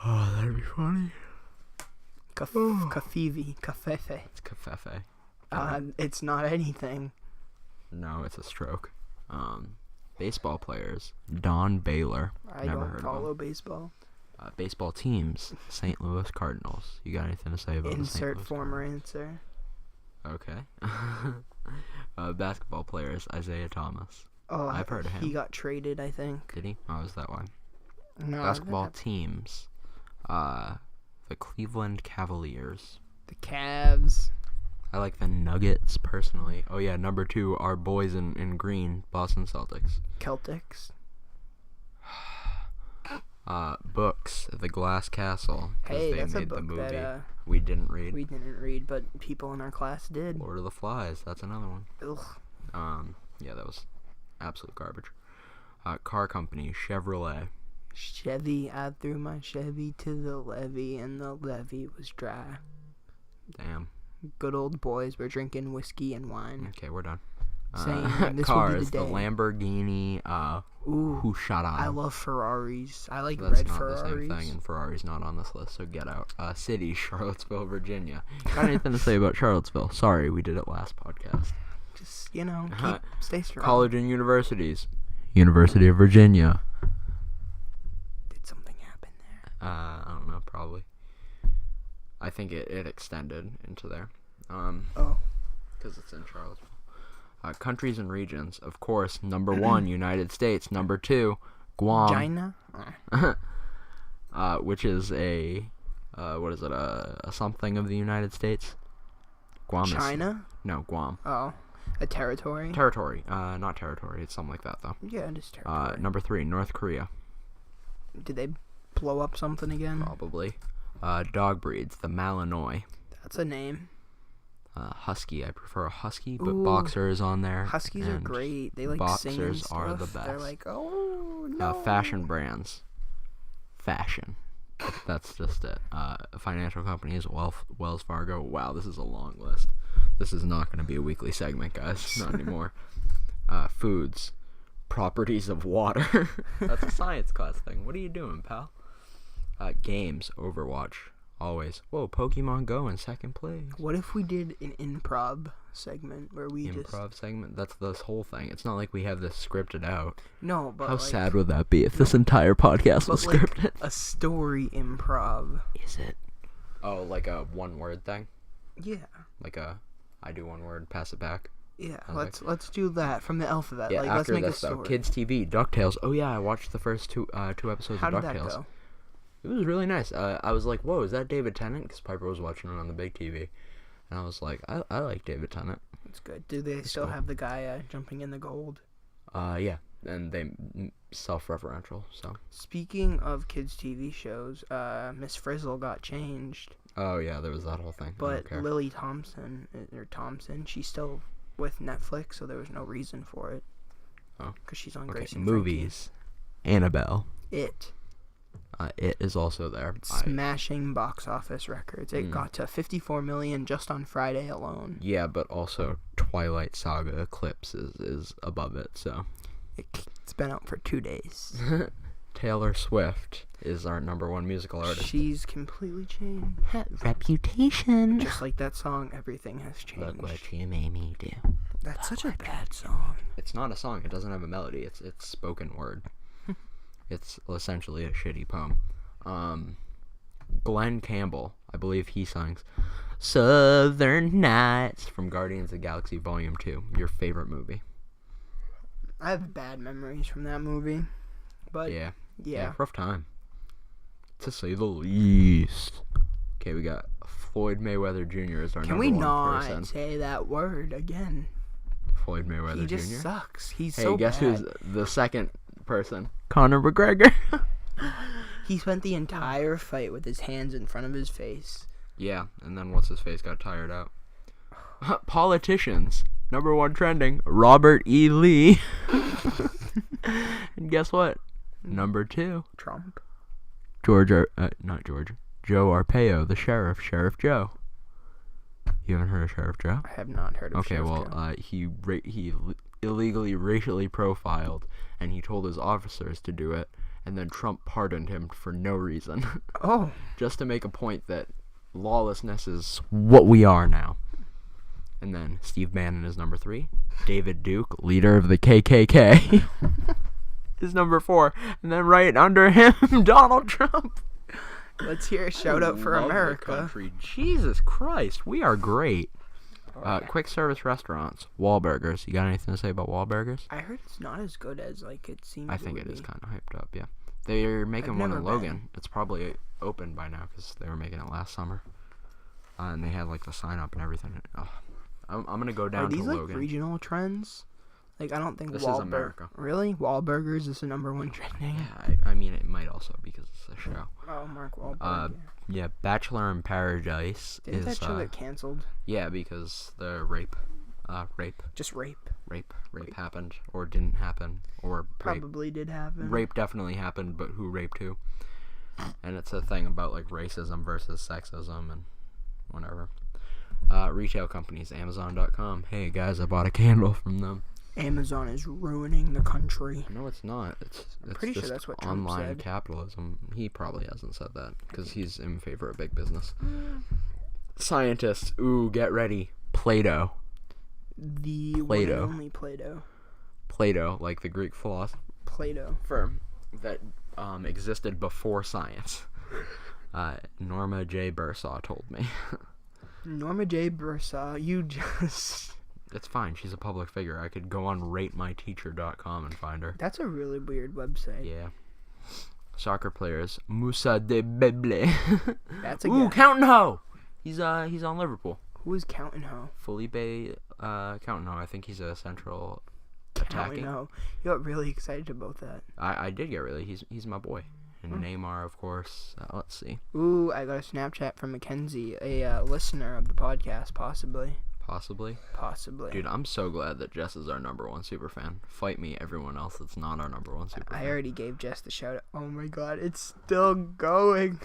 [SPEAKER 1] Oh, that'd be funny.
[SPEAKER 2] Kafefe. Kafefe.
[SPEAKER 1] It's Kafefe.
[SPEAKER 2] It's not anything.
[SPEAKER 1] No, it's a stroke. Baseball players. Don Baylor.
[SPEAKER 2] I
[SPEAKER 1] Never
[SPEAKER 2] don't
[SPEAKER 1] heard
[SPEAKER 2] follow
[SPEAKER 1] of him.
[SPEAKER 2] baseball.
[SPEAKER 1] Baseball teams. St. Louis Cardinals. You got anything to say about the St.
[SPEAKER 2] Insert
[SPEAKER 1] Louis
[SPEAKER 2] former answer.
[SPEAKER 1] Okay. Basketball players. Isaiah Thomas.
[SPEAKER 2] Oh,
[SPEAKER 1] I've heard of him.
[SPEAKER 2] He got traded, I think.
[SPEAKER 1] Did he? Oh, is that why?
[SPEAKER 2] No,
[SPEAKER 1] Basketball teams. The Cleveland Cavaliers.
[SPEAKER 2] The Cavs.
[SPEAKER 1] I like the Nuggets, personally. Oh, yeah, number 2, our boys in green, Boston Celtics.
[SPEAKER 2] Celtics.
[SPEAKER 1] Books, The Glass Castle.
[SPEAKER 2] Hey,
[SPEAKER 1] they
[SPEAKER 2] that's
[SPEAKER 1] made
[SPEAKER 2] a book
[SPEAKER 1] the movie
[SPEAKER 2] that
[SPEAKER 1] we didn't read.
[SPEAKER 2] we didn't read, but people in our class did.
[SPEAKER 1] Lord of the Flies, that's another one.
[SPEAKER 2] Ugh.
[SPEAKER 1] Yeah, that was absolute garbage. Car company, Chevrolet.
[SPEAKER 2] Chevy, I threw my Chevy to the levee, and the levee was dry.
[SPEAKER 1] Damn.
[SPEAKER 2] Good old boys were drinking whiskey and wine.
[SPEAKER 1] Okay, we're done.
[SPEAKER 2] Saying this
[SPEAKER 1] cars,
[SPEAKER 2] will be the day.
[SPEAKER 1] Lamborghini,
[SPEAKER 2] Ooh,
[SPEAKER 1] who shot on
[SPEAKER 2] I
[SPEAKER 1] them?
[SPEAKER 2] love Ferraris. I like
[SPEAKER 1] That's
[SPEAKER 2] red
[SPEAKER 1] not
[SPEAKER 2] Ferraris.
[SPEAKER 1] the same thing, and Ferrari's not on this list, so get out. City, Charlottesville, Virginia. Got anything to say about Charlottesville? Sorry, we did it last podcast.
[SPEAKER 2] Just, stay strong.
[SPEAKER 1] College and universities. University of Virginia.
[SPEAKER 2] Did something happen there?
[SPEAKER 1] I don't know, probably. I think it extended into there.
[SPEAKER 2] Oh.
[SPEAKER 1] Because it's in Charlottesville. Countries and regions. Of course, number 1, United States. Number 2, Guam.
[SPEAKER 2] China?
[SPEAKER 1] Which is a something of the United States? Guam
[SPEAKER 2] China?
[SPEAKER 1] No, Guam.
[SPEAKER 2] Oh. A territory?
[SPEAKER 1] Territory. Not territory. It's something like that, though.
[SPEAKER 2] Yeah, it is territory.
[SPEAKER 1] Number 3, North Korea.
[SPEAKER 2] Did they blow up something again?
[SPEAKER 1] Probably. Dog breeds. The Malinois.
[SPEAKER 2] That's a name.
[SPEAKER 1] Husky. I prefer a husky, but
[SPEAKER 2] Ooh.
[SPEAKER 1] Boxer is on there.
[SPEAKER 2] Huskies are
[SPEAKER 1] and
[SPEAKER 2] great. They like sing and
[SPEAKER 1] Boxers
[SPEAKER 2] stuff.
[SPEAKER 1] are the best.
[SPEAKER 2] They're like, oh no.
[SPEAKER 1] Fashion brands. Fashion. That's just it. Financial companies. Wells Fargo. Wow, this is a long list. This is not going to be a weekly segment, guys. Not anymore. Foods. Properties of water. That's a science class thing. What are you doing, pal? Games. Overwatch. Always. Whoa, Pokemon Go in second place.
[SPEAKER 2] What if we did an improv segment where we
[SPEAKER 1] Improv segment? That's this whole thing. It's not like we have this scripted out.
[SPEAKER 2] No, but
[SPEAKER 1] How sad would that be if this entire podcast was scripted?
[SPEAKER 2] A story improv.
[SPEAKER 1] Is it? Oh, like a one-word thing?
[SPEAKER 2] Yeah.
[SPEAKER 1] Like I do one word, pass it back?
[SPEAKER 2] Yeah,
[SPEAKER 1] Okay.
[SPEAKER 2] let's do that from the alphabet.
[SPEAKER 1] Yeah,
[SPEAKER 2] let's
[SPEAKER 1] after
[SPEAKER 2] make
[SPEAKER 1] this,
[SPEAKER 2] a story.
[SPEAKER 1] though. Kids TV, DuckTales. Oh, yeah, I watched the first two episodes
[SPEAKER 2] How
[SPEAKER 1] of
[SPEAKER 2] did
[SPEAKER 1] DuckTales.
[SPEAKER 2] that go?
[SPEAKER 1] It was really nice. I was like, whoa, is that David Tennant? Because Piper was watching it on the big TV. And I was like, I like David Tennant.
[SPEAKER 2] It's good. Do they still have the guy jumping in the gold?
[SPEAKER 1] Yeah. And they self-referential, so.
[SPEAKER 2] Speaking of kids' TV shows, Miss Frizzle got changed.
[SPEAKER 1] Oh, yeah, there was that whole thing.
[SPEAKER 2] But Lily Thompson, she's still with Netflix, so there was no reason for it.
[SPEAKER 1] Oh.
[SPEAKER 2] Because she's on
[SPEAKER 1] Okay,
[SPEAKER 2] Grace and
[SPEAKER 1] movies. Annabelle.
[SPEAKER 2] It.
[SPEAKER 1] It is also there.
[SPEAKER 2] Smashing box office records. It got to 54 million just on Friday alone.
[SPEAKER 1] Yeah, but also Twilight Saga Eclipse is above it, so.
[SPEAKER 2] It's been out for 2 days.
[SPEAKER 1] Taylor Swift is our number 1 musical artist.
[SPEAKER 2] She's completely changed.
[SPEAKER 1] Reputation.
[SPEAKER 2] Just like that song, everything has changed.
[SPEAKER 1] Look what you made me do.
[SPEAKER 2] That's such a bad song.
[SPEAKER 1] It's not a song. It doesn't have a melody. It's spoken word. It's essentially a shitty poem. Glenn Campbell, I believe he sings Southern Nights from Guardians of the Galaxy Volume 2. Your favorite movie?
[SPEAKER 2] I have bad memories from that movie. But yeah.
[SPEAKER 1] Rough time, to say the least. Okay, we got Floyd Mayweather Jr. as our number 1 person.
[SPEAKER 2] Can we not say that word again?
[SPEAKER 1] Floyd Mayweather Jr.?
[SPEAKER 2] He just sucks. He's
[SPEAKER 1] hey,
[SPEAKER 2] so
[SPEAKER 1] guess
[SPEAKER 2] bad.
[SPEAKER 1] who's the second person? Conor McGregor.
[SPEAKER 2] He spent the entire fight with his hands in front of his face.
[SPEAKER 1] Yeah, and then what's his face got tired out. Politicians. Number 1 trending, Robert E. Lee. And guess what? Number 2.
[SPEAKER 2] Trump.
[SPEAKER 1] Joe Arpaio, the sheriff, Sheriff Joe. You haven't heard of Sheriff Joe?
[SPEAKER 2] I have not heard of Sheriff Joe.
[SPEAKER 1] He illegally racially profiled, and he told his officers to do it, and then Trump pardoned him for no reason.
[SPEAKER 2] Oh.
[SPEAKER 1] Just to make a point that lawlessness is what we are now. And then Steve Bannon is number 3. David Duke, leader of the KKK, is number 4. And then right under him, Donald Trump.
[SPEAKER 2] Let's hear a shout out for
[SPEAKER 1] Love the
[SPEAKER 2] America.
[SPEAKER 1] country. Jesus Christ, we are great. Quick service restaurants, Wahlburgers. You got anything to say about Wahlburgers?
[SPEAKER 2] I heard it's not as good as it seems.
[SPEAKER 1] I think it is kind of hyped up, yeah. They're making one
[SPEAKER 2] never
[SPEAKER 1] in
[SPEAKER 2] been.
[SPEAKER 1] Logan. It's probably open by now because they were making it last summer. And they had like the sign up and everything. Oh, I'm gonna go down
[SPEAKER 2] Are these
[SPEAKER 1] to
[SPEAKER 2] like
[SPEAKER 1] Logan.
[SPEAKER 2] regional trends? Like, I don't think
[SPEAKER 1] This is America.
[SPEAKER 2] Really? Wahlburgers is the number one trending?
[SPEAKER 1] Yeah, I mean it might also because it's a show.
[SPEAKER 2] Oh, Mark Wahlberg.
[SPEAKER 1] Yeah, Bachelor in Paradise
[SPEAKER 2] Didn't
[SPEAKER 1] is
[SPEAKER 2] that show get canceled?
[SPEAKER 1] yeah, because the rape.
[SPEAKER 2] Just rape.
[SPEAKER 1] Rape happened or didn't happen or
[SPEAKER 2] Probably did happen.
[SPEAKER 1] Rape definitely happened, but who raped who? And it's a thing about like racism versus sexism and whatever. Retail companies, Amazon.com. Hey guys, I bought a candle from them.
[SPEAKER 2] Amazon is ruining the country.
[SPEAKER 1] No, it's not. It's
[SPEAKER 2] pretty
[SPEAKER 1] just
[SPEAKER 2] sure that's what Trump
[SPEAKER 1] online
[SPEAKER 2] said.
[SPEAKER 1] Capitalism. He probably hasn't said that because he's in favor of big business. Scientists, ooh, get ready. Plato.
[SPEAKER 2] The one
[SPEAKER 1] Plato.
[SPEAKER 2] and only Plato.
[SPEAKER 1] Plato, like the Greek philosopher that existed before science. Norma J. Bursaw told me.
[SPEAKER 2] Norma J. Bursaw, you just...
[SPEAKER 1] It's fine. She's a public figure. I could go on ratemyteacher.com and find her.
[SPEAKER 2] That's a really weird website.
[SPEAKER 1] Yeah. Soccer players. Musa de Beble.
[SPEAKER 2] That's a
[SPEAKER 1] Ooh,
[SPEAKER 2] guy.
[SPEAKER 1] Countin' Ho. He's on Liverpool.
[SPEAKER 2] Who is Countin' Ho?
[SPEAKER 1] Felipe Countin' Ho. I think he's a central
[SPEAKER 2] Countin'
[SPEAKER 1] attacking.
[SPEAKER 2] Ho. You got really excited about that.
[SPEAKER 1] I did get really. He's my boy. And Neymar, of course. Let's see.
[SPEAKER 2] Ooh, I got a Snapchat from Mackenzie, a listener of the podcast, possibly.
[SPEAKER 1] Possibly. Dude, I'm so glad that Jess is our number one super fan. Fight me, everyone else that's not our number one super fan.
[SPEAKER 2] I already gave Jess the shout out. Oh my god, it's still going.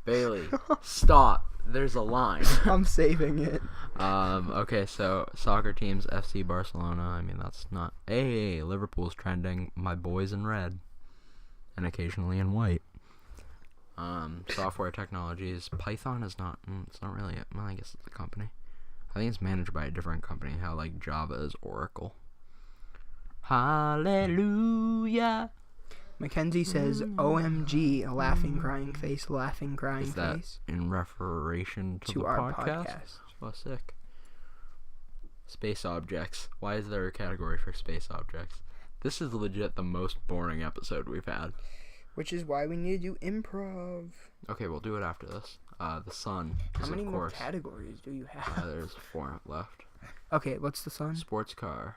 [SPEAKER 1] Bailey, stop. There's a line.
[SPEAKER 2] I'm saving it.
[SPEAKER 1] Okay, so soccer teams, FC Barcelona. I mean, that's not... Hey, Liverpool's trending. My boys in red. And occasionally in white. Software technologies. Python is not... it's not really... Well, I guess it's a company. I think it's managed by a different company. How, like, Java is Oracle. Hallelujah.
[SPEAKER 2] Mackenzie says, OMG, laughing, crying face, laughing, crying
[SPEAKER 1] Is that
[SPEAKER 2] face.
[SPEAKER 1] in referation to the
[SPEAKER 2] our
[SPEAKER 1] podcast? Oh, sick. Space objects. Why is there a category for space objects? This is legit the most boring episode we've had.
[SPEAKER 2] Which is why we need to do improv.
[SPEAKER 1] Okay, we'll do it after this. The sun.
[SPEAKER 2] How many
[SPEAKER 1] of
[SPEAKER 2] more
[SPEAKER 1] course,
[SPEAKER 2] categories do you have?
[SPEAKER 1] there's 4 left.
[SPEAKER 2] Okay, what's the sun?
[SPEAKER 1] Sports car.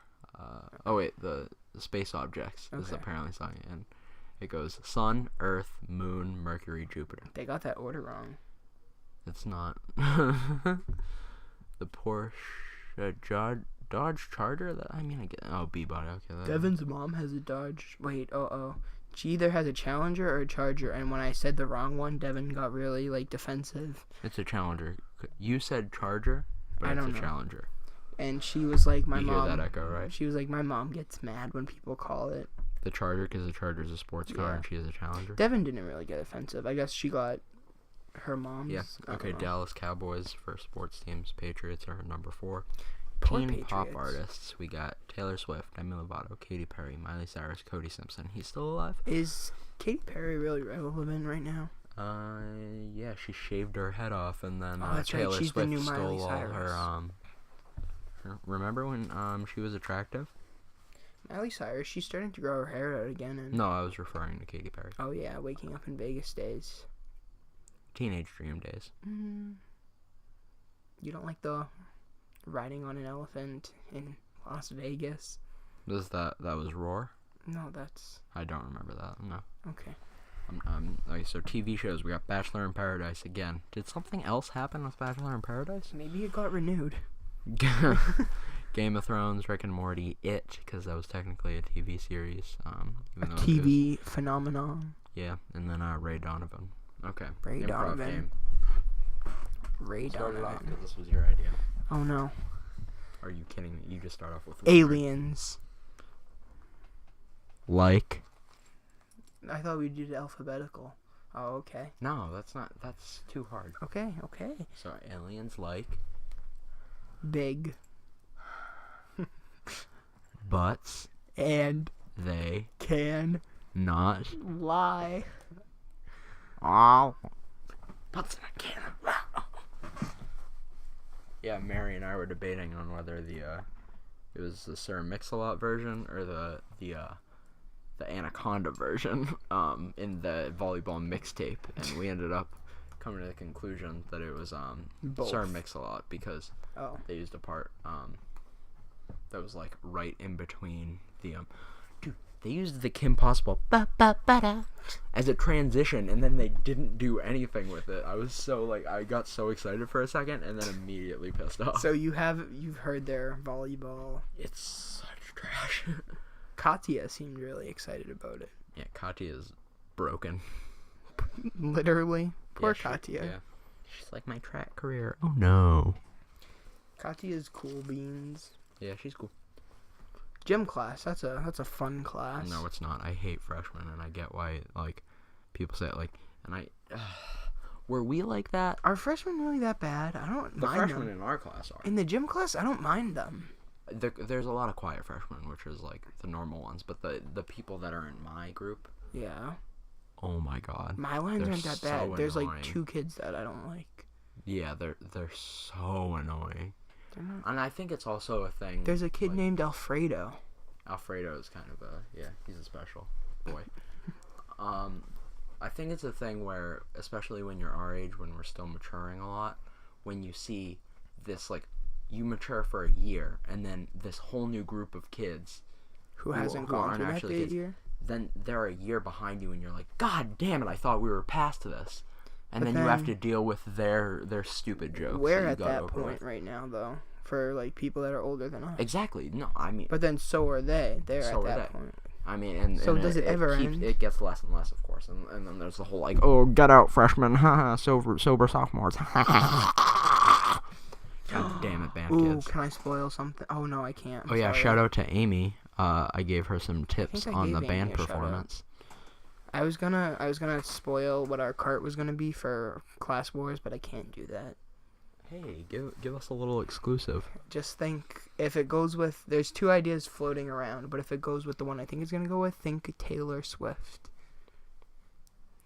[SPEAKER 1] Oh wait, the space objects is
[SPEAKER 2] Okay.
[SPEAKER 1] apparently something. And it goes Sun, Earth, Moon, Mercury, Jupiter.
[SPEAKER 2] They got that order wrong.
[SPEAKER 1] It's not. The Porsche Dodge Charger. I get. Oh, B-body. Okay.
[SPEAKER 2] Devin's mom has a Dodge. Wait, She either has a Challenger or a Charger, and when I said the wrong one, Devin got really, defensive.
[SPEAKER 1] It's a Challenger. You said Charger, but
[SPEAKER 2] I
[SPEAKER 1] it's
[SPEAKER 2] don't
[SPEAKER 1] a
[SPEAKER 2] know.
[SPEAKER 1] Challenger.
[SPEAKER 2] And she was like, my
[SPEAKER 1] You
[SPEAKER 2] mom...
[SPEAKER 1] hear that echo, right?
[SPEAKER 2] She was like, my mom gets mad when people call it.
[SPEAKER 1] The Charger, because the Charger is a sports car
[SPEAKER 2] Yeah.
[SPEAKER 1] and she is a Challenger.
[SPEAKER 2] Devin didn't really get offensive. I guess she got her mom's.
[SPEAKER 1] Yeah.
[SPEAKER 2] I don't
[SPEAKER 1] Okay,
[SPEAKER 2] know.
[SPEAKER 1] Dallas Cowboys for sports teams. Patriots are number 4.
[SPEAKER 2] Poor
[SPEAKER 1] Teen pop
[SPEAKER 2] Patriots.
[SPEAKER 1] artists. We got Taylor Swift, Demi Lovato, Katy Perry, Miley Cyrus, Cody Simpson. He's still alive?
[SPEAKER 2] Is Katy Perry really relevant right now?
[SPEAKER 1] Yeah, she shaved her head off and then
[SPEAKER 2] Oh, that's right,
[SPEAKER 1] Taylor
[SPEAKER 2] she's the
[SPEAKER 1] Swift
[SPEAKER 2] new Miley
[SPEAKER 1] stole all her
[SPEAKER 2] Cyrus.
[SPEAKER 1] remember when she was attractive?
[SPEAKER 2] Miley Cyrus, she's starting to grow her hair out again. And
[SPEAKER 1] No, I was referring to Katy Perry.
[SPEAKER 2] Oh yeah, waking up in Vegas days.
[SPEAKER 1] Teenage dream days.
[SPEAKER 2] You don't like the riding on an elephant in Las Vegas?
[SPEAKER 1] That was Roar?
[SPEAKER 2] No, that's...
[SPEAKER 1] I don't remember that. No.
[SPEAKER 2] Okay.
[SPEAKER 1] Okay, so TV shows. We got Bachelor in Paradise again. Did something else happen with Bachelor in Paradise?
[SPEAKER 2] Maybe it got renewed.
[SPEAKER 1] Game of Thrones, Rick and Morty, It, because that was technically a TV series.
[SPEAKER 2] A
[SPEAKER 1] Even though it
[SPEAKER 2] TV phenomenon.
[SPEAKER 1] yeah, and then Ray Donovan. Okay.
[SPEAKER 2] Ray
[SPEAKER 1] Improv
[SPEAKER 2] Donovan.
[SPEAKER 1] game.
[SPEAKER 2] Ray
[SPEAKER 1] Started off
[SPEAKER 2] Donovan.
[SPEAKER 1] 'cause this was your idea.
[SPEAKER 2] Oh no.
[SPEAKER 1] Are you kidding me? You just start off with
[SPEAKER 2] Aliens.
[SPEAKER 1] Like.
[SPEAKER 2] I thought we did alphabetical. Oh, okay.
[SPEAKER 1] No, that's too hard.
[SPEAKER 2] Okay.
[SPEAKER 1] So aliens like
[SPEAKER 2] Big.
[SPEAKER 1] butts.
[SPEAKER 2] And
[SPEAKER 1] They
[SPEAKER 2] can
[SPEAKER 1] not.
[SPEAKER 2] lie.
[SPEAKER 1] Oh. Butts in a can. Yeah, Mary and I were debating on whether it was the Sir Mix-a-Lot version or the the Anaconda version in the volleyball mixtape, and we ended up coming to the conclusion that it was
[SPEAKER 2] Both.
[SPEAKER 1] Sir Mix-a-Lot, because
[SPEAKER 2] Oh.
[SPEAKER 1] they used a part that was like right in between the dude, they used the Kim Possible ba-ba-ba-da as a transition, and then they didn't do anything with it. I was so like, I got so excited for a second and then immediately pissed off.
[SPEAKER 2] So you've heard their volleyball.
[SPEAKER 1] It's such trash.
[SPEAKER 2] Katya seemed really excited about it.
[SPEAKER 1] Yeah, Katya is broken.
[SPEAKER 2] Literally. Poor
[SPEAKER 1] Yeah,
[SPEAKER 2] Katya.
[SPEAKER 1] Yeah. She's like, my track career. Oh no.
[SPEAKER 2] Katya's cool beans.
[SPEAKER 1] Yeah, she's cool.
[SPEAKER 2] Gym class, that's a fun class.
[SPEAKER 1] No, it's not. I hate freshmen, and I get why, like, people say it, like, and I, were we like that?
[SPEAKER 2] Are freshmen really that bad? I don't
[SPEAKER 1] The
[SPEAKER 2] mind
[SPEAKER 1] freshmen
[SPEAKER 2] them.
[SPEAKER 1] in our class are.
[SPEAKER 2] In the gym class, I don't mind them.
[SPEAKER 1] There's a lot of quiet freshmen, which is, like, the normal ones, but the people that are in my group,
[SPEAKER 2] Yeah.
[SPEAKER 1] oh my god.
[SPEAKER 2] My lines
[SPEAKER 1] They're
[SPEAKER 2] aren't that
[SPEAKER 1] so
[SPEAKER 2] bad. There's
[SPEAKER 1] annoying.
[SPEAKER 2] like 2 kids that I don't like.
[SPEAKER 1] Yeah, they're so annoying.
[SPEAKER 2] They're not.
[SPEAKER 1] And I think it's also a thing.
[SPEAKER 2] There's a kid
[SPEAKER 1] like,
[SPEAKER 2] named Alfredo.
[SPEAKER 1] Alfredo is kind of he's a special boy. I think it's a thing where, especially when you're our age, when we're still maturing a lot, when you see this, like, you mature for a year, and then this whole new group of kids
[SPEAKER 2] Who hasn't
[SPEAKER 1] who
[SPEAKER 2] gone
[SPEAKER 1] aren't
[SPEAKER 2] through that
[SPEAKER 1] actually
[SPEAKER 2] big
[SPEAKER 1] kids,
[SPEAKER 2] year.
[SPEAKER 1] then they're a year behind you, and you're like, God damn it, I thought we were past this. And
[SPEAKER 2] But
[SPEAKER 1] then you have
[SPEAKER 2] then-
[SPEAKER 1] to deal with their stupid jokes.
[SPEAKER 2] We're
[SPEAKER 1] you
[SPEAKER 2] at
[SPEAKER 1] got
[SPEAKER 2] that
[SPEAKER 1] over
[SPEAKER 2] point
[SPEAKER 1] with.
[SPEAKER 2] right now, though, for like people that are older than us.
[SPEAKER 1] Exactly. No, I mean,
[SPEAKER 2] But then so are they. They're
[SPEAKER 1] So
[SPEAKER 2] at
[SPEAKER 1] are
[SPEAKER 2] that
[SPEAKER 1] they.
[SPEAKER 2] point.
[SPEAKER 1] and
[SPEAKER 2] So does it ever end?
[SPEAKER 1] It gets less and less, of course, and then there's the whole like, oh, get out, freshmen, haha, sober sophomores, God damn it, band
[SPEAKER 2] Ooh,
[SPEAKER 1] kids.
[SPEAKER 2] can I spoil something? Oh no, I can't.
[SPEAKER 1] Oh yeah, shout out to Amy. I gave her some tips
[SPEAKER 2] think I
[SPEAKER 1] on the
[SPEAKER 2] gave Amy
[SPEAKER 1] band
[SPEAKER 2] a shout out.
[SPEAKER 1] performance.
[SPEAKER 2] I was gonna spoil what our cart was gonna be for Class Wars, but I can't do that.
[SPEAKER 1] Hey, give us a little exclusive.
[SPEAKER 2] Just think, if it goes with, there's 2 ideas floating around, but if it goes with the one I think it's gonna go with, think Taylor Swift.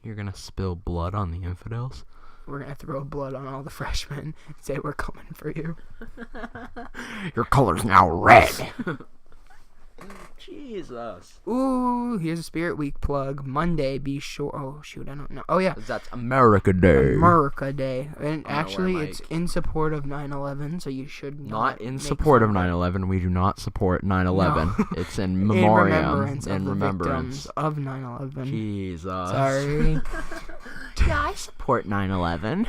[SPEAKER 1] You're gonna spill blood on the infidels?
[SPEAKER 2] We're gonna throw blood on all the freshmen and say we're coming for you.
[SPEAKER 1] Your color's now red. Jesus.
[SPEAKER 2] Ooh, here's a Spirit Week plug. Monday, be sure. Oh shoot, I don't know. Oh yeah,
[SPEAKER 1] That's America Day.
[SPEAKER 2] America Day, and
[SPEAKER 1] wear
[SPEAKER 2] actually
[SPEAKER 1] my-
[SPEAKER 2] it's in support of 9/11, so you should
[SPEAKER 1] Not in
[SPEAKER 2] make
[SPEAKER 1] support of
[SPEAKER 2] fun
[SPEAKER 1] 9/11. We do not support 9/11.
[SPEAKER 2] No.
[SPEAKER 1] It's in
[SPEAKER 2] in
[SPEAKER 1] memoriam.
[SPEAKER 2] remembrance of
[SPEAKER 1] In
[SPEAKER 2] the
[SPEAKER 1] remembrance.
[SPEAKER 2] victims of 9/11.
[SPEAKER 1] Jesus.
[SPEAKER 2] Sorry.
[SPEAKER 1] Yeah, I support 9/11.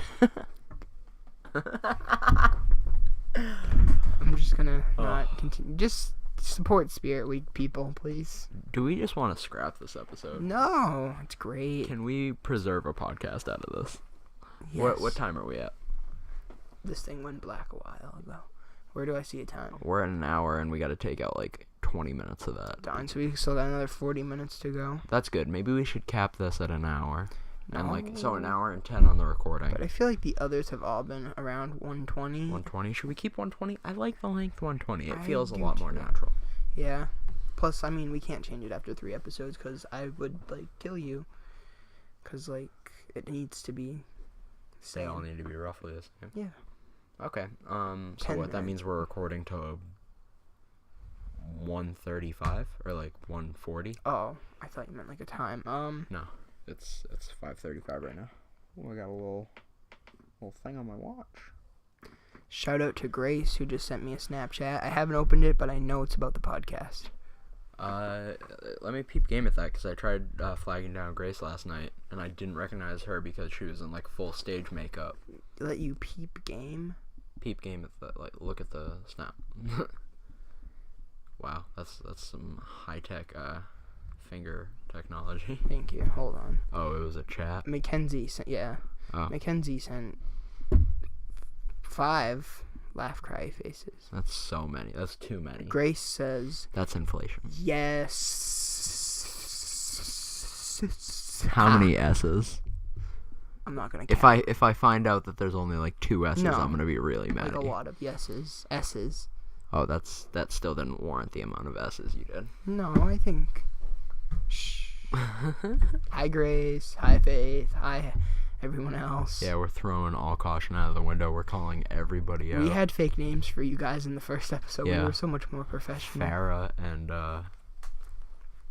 [SPEAKER 2] I'm just gonna
[SPEAKER 1] Oh.
[SPEAKER 2] not continue. Just support Spirit Week, people, please.
[SPEAKER 1] Do we just want to scrap this episode?
[SPEAKER 2] No, it's great.
[SPEAKER 1] Can we preserve a podcast out of this?
[SPEAKER 2] Yes.
[SPEAKER 1] What time are we at?
[SPEAKER 2] This thing went black a while ago. Where do I see a time?
[SPEAKER 1] We're at an hour, and we got to take out like 20 minutes of that.
[SPEAKER 2] Darn, so we still got another 40 minutes to go.
[SPEAKER 1] That's good. Maybe we should cap this at an hour. And like, so an
[SPEAKER 2] No.
[SPEAKER 1] hour and 10 on the recording.
[SPEAKER 2] But I feel like the others have all been around 120.
[SPEAKER 1] 120. Should we keep 120? I like the length 120. It
[SPEAKER 2] I
[SPEAKER 1] feels a
[SPEAKER 2] do
[SPEAKER 1] lot more
[SPEAKER 2] too.
[SPEAKER 1] natural.
[SPEAKER 2] Yeah. Plus, I mean, we can't change it after 3 episodes because I would, like, kill you. Because, like, it needs to be
[SPEAKER 1] They all
[SPEAKER 2] same.
[SPEAKER 1] need to be roughly the same.
[SPEAKER 2] Yeah.
[SPEAKER 1] Okay. So
[SPEAKER 2] 10
[SPEAKER 1] what that
[SPEAKER 2] minutes.
[SPEAKER 1] means, we're recording to 1:35 or like 1:40.
[SPEAKER 2] Oh, I thought you meant, like, a time.
[SPEAKER 1] No, it's 5:35 right now. Oh, I got a little thing on my watch.
[SPEAKER 2] Shout out to Grace, who just sent me a Snapchat. I haven't opened it, but I know it's about the podcast.
[SPEAKER 1] Let me peep game at that, because I tried flagging down Grace last night, and I didn't recognize her because she was in like full stage makeup.
[SPEAKER 2] Let you peep game.
[SPEAKER 1] Peep game at the, like, look at the snap. Wow, that's some high tech finger technology.
[SPEAKER 2] Thank you. Hold on.
[SPEAKER 1] Oh, it was a chat.
[SPEAKER 2] Mackenzie sent, yeah.
[SPEAKER 1] Oh,
[SPEAKER 2] Mackenzie sent 5 laugh cry faces.
[SPEAKER 1] that's so many. That's too many.
[SPEAKER 2] Grace says,
[SPEAKER 1] That's inflation.
[SPEAKER 2] yes.
[SPEAKER 1] How many S's?
[SPEAKER 2] I'm not gonna.
[SPEAKER 1] If I find out that there's only like 2 S's,
[SPEAKER 2] No.
[SPEAKER 1] I'm gonna be really mad
[SPEAKER 2] like
[SPEAKER 1] at
[SPEAKER 2] a
[SPEAKER 1] you.
[SPEAKER 2] lot of yeses, S's.
[SPEAKER 1] Oh, that still didn't warrant the amount of S's you did.
[SPEAKER 2] No, I think. Shh. Hi Grace. Hi Faith. Hi everyone else.
[SPEAKER 1] Yeah, we're throwing all caution out of the window. We're calling everybody out.
[SPEAKER 2] We had fake names for you guys in the first episode.
[SPEAKER 1] Yeah.
[SPEAKER 2] We were so much more professional.
[SPEAKER 1] Farah and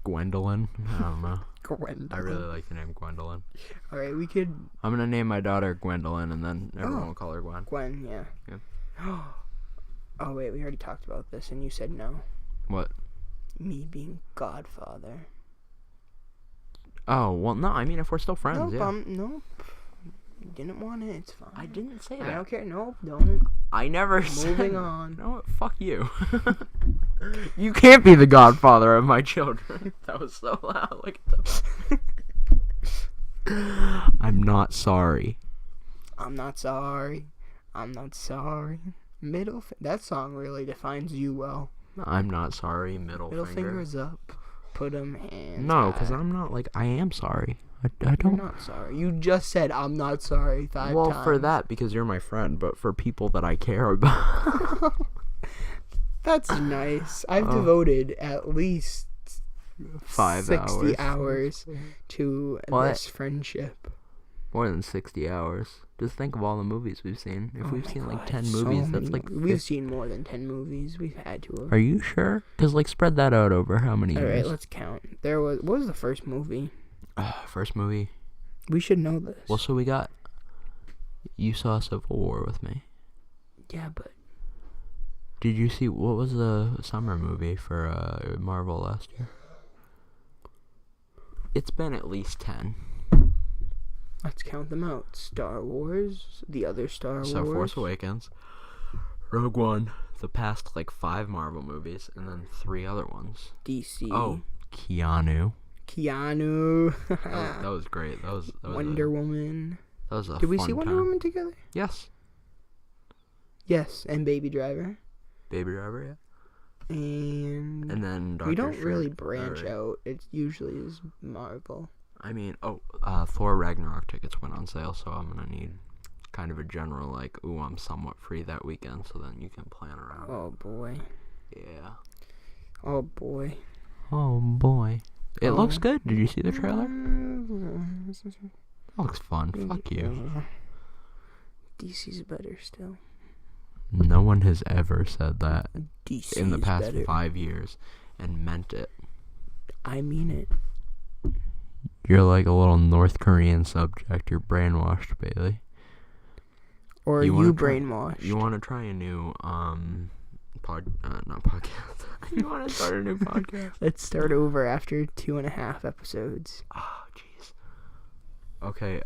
[SPEAKER 1] Gwendolyn. I don't know.
[SPEAKER 2] Gwendolyn.
[SPEAKER 1] I really like the name Gwendolyn.
[SPEAKER 2] All right, we could.
[SPEAKER 1] I'm gonna name my daughter Gwendolyn, and then everyone will call her Gwen.
[SPEAKER 2] Gwen, yeah.
[SPEAKER 1] Yeah.
[SPEAKER 2] Oh wait, we already talked about this, and you said no.
[SPEAKER 1] What?
[SPEAKER 2] Me being godfather.
[SPEAKER 1] Oh well, no. I mean, if we're still friends, yeah.
[SPEAKER 2] Nope. You didn't want it. It's fine.
[SPEAKER 1] I didn't say
[SPEAKER 2] I
[SPEAKER 1] that.
[SPEAKER 2] don't care. Nope. Don't.
[SPEAKER 1] I never said.
[SPEAKER 2] Moving on.
[SPEAKER 1] No, fuck you. You can't be the godfather of my children. That was so loud. Like. I'm not sorry.
[SPEAKER 2] I'm not sorry. I'm not sorry. That song really defines you well.
[SPEAKER 1] I'm not sorry. Middle
[SPEAKER 2] Middle
[SPEAKER 1] finger.
[SPEAKER 2] fingers up. Put 'em hands.
[SPEAKER 1] No, because
[SPEAKER 2] high.
[SPEAKER 1] I'm not like I am sorry. I
[SPEAKER 2] You're
[SPEAKER 1] don't.
[SPEAKER 2] not sorry. You just said I'm not sorry 5 times.
[SPEAKER 1] Well, for that because you're my friend, but for people that I care about.
[SPEAKER 2] That's nice. I've devoted at least 60 hours to this friendship.
[SPEAKER 1] More than 60 hours. Just think of all the movies we've seen. If we've seen like 10
[SPEAKER 2] so
[SPEAKER 1] movies, that's
[SPEAKER 2] many.
[SPEAKER 1] like.
[SPEAKER 2] We've seen more than 10 movies. We've had to.
[SPEAKER 1] Are you sure? Because like spread that out over how many
[SPEAKER 2] All
[SPEAKER 1] years?
[SPEAKER 2] right, let's count. What was the first movie?
[SPEAKER 1] First movie.
[SPEAKER 2] We should know this.
[SPEAKER 1] Well, so we got. You saw Civil War with me.
[SPEAKER 2] Yeah, but.
[SPEAKER 1] Did you see what was the summer movie for Marvel last year? It's been at least 10.
[SPEAKER 2] Let's count them out. Star Wars, the other Star Wars.
[SPEAKER 1] So Force Awakens, Rogue One, the past like 5 Marvel movies, and then 3 other ones.
[SPEAKER 2] DC.
[SPEAKER 1] Oh, Keanu.
[SPEAKER 2] That
[SPEAKER 1] was great. That was
[SPEAKER 2] Wonder Woman.
[SPEAKER 1] That was a
[SPEAKER 2] Did we
[SPEAKER 1] fun
[SPEAKER 2] see Wonder
[SPEAKER 1] time.
[SPEAKER 2] Woman together?
[SPEAKER 1] Yes.
[SPEAKER 2] Yes, and Baby Driver.
[SPEAKER 1] Baby Driver, yeah.
[SPEAKER 2] And
[SPEAKER 1] then Dr.
[SPEAKER 2] we don't
[SPEAKER 1] Strange,
[SPEAKER 2] really branch out. It usually is Marvel.
[SPEAKER 1] I mean, Thor Ragnarok tickets went on sale, so I'm gonna need kind of a general like, ooh, I'm somewhat free that weekend, so then you can plan around.
[SPEAKER 2] Oh boy.
[SPEAKER 1] Yeah.
[SPEAKER 2] Oh boy.
[SPEAKER 1] Oh boy. It looks good. Did you see the trailer?
[SPEAKER 2] It
[SPEAKER 1] looks fun. Fuck you.
[SPEAKER 2] DC's better still.
[SPEAKER 1] No one has ever said that
[SPEAKER 2] DC
[SPEAKER 1] in the past
[SPEAKER 2] better.
[SPEAKER 1] 5 years and meant it.
[SPEAKER 2] I mean it.
[SPEAKER 1] You're like a little North Korean subject. You're brainwashed, Bailey.
[SPEAKER 2] Or you brainwashed.
[SPEAKER 1] You want to try a new not podcast. You want to start a new podcast?
[SPEAKER 2] Let's start over after 2.5 episodes.
[SPEAKER 1] Oh, jeez. Okay,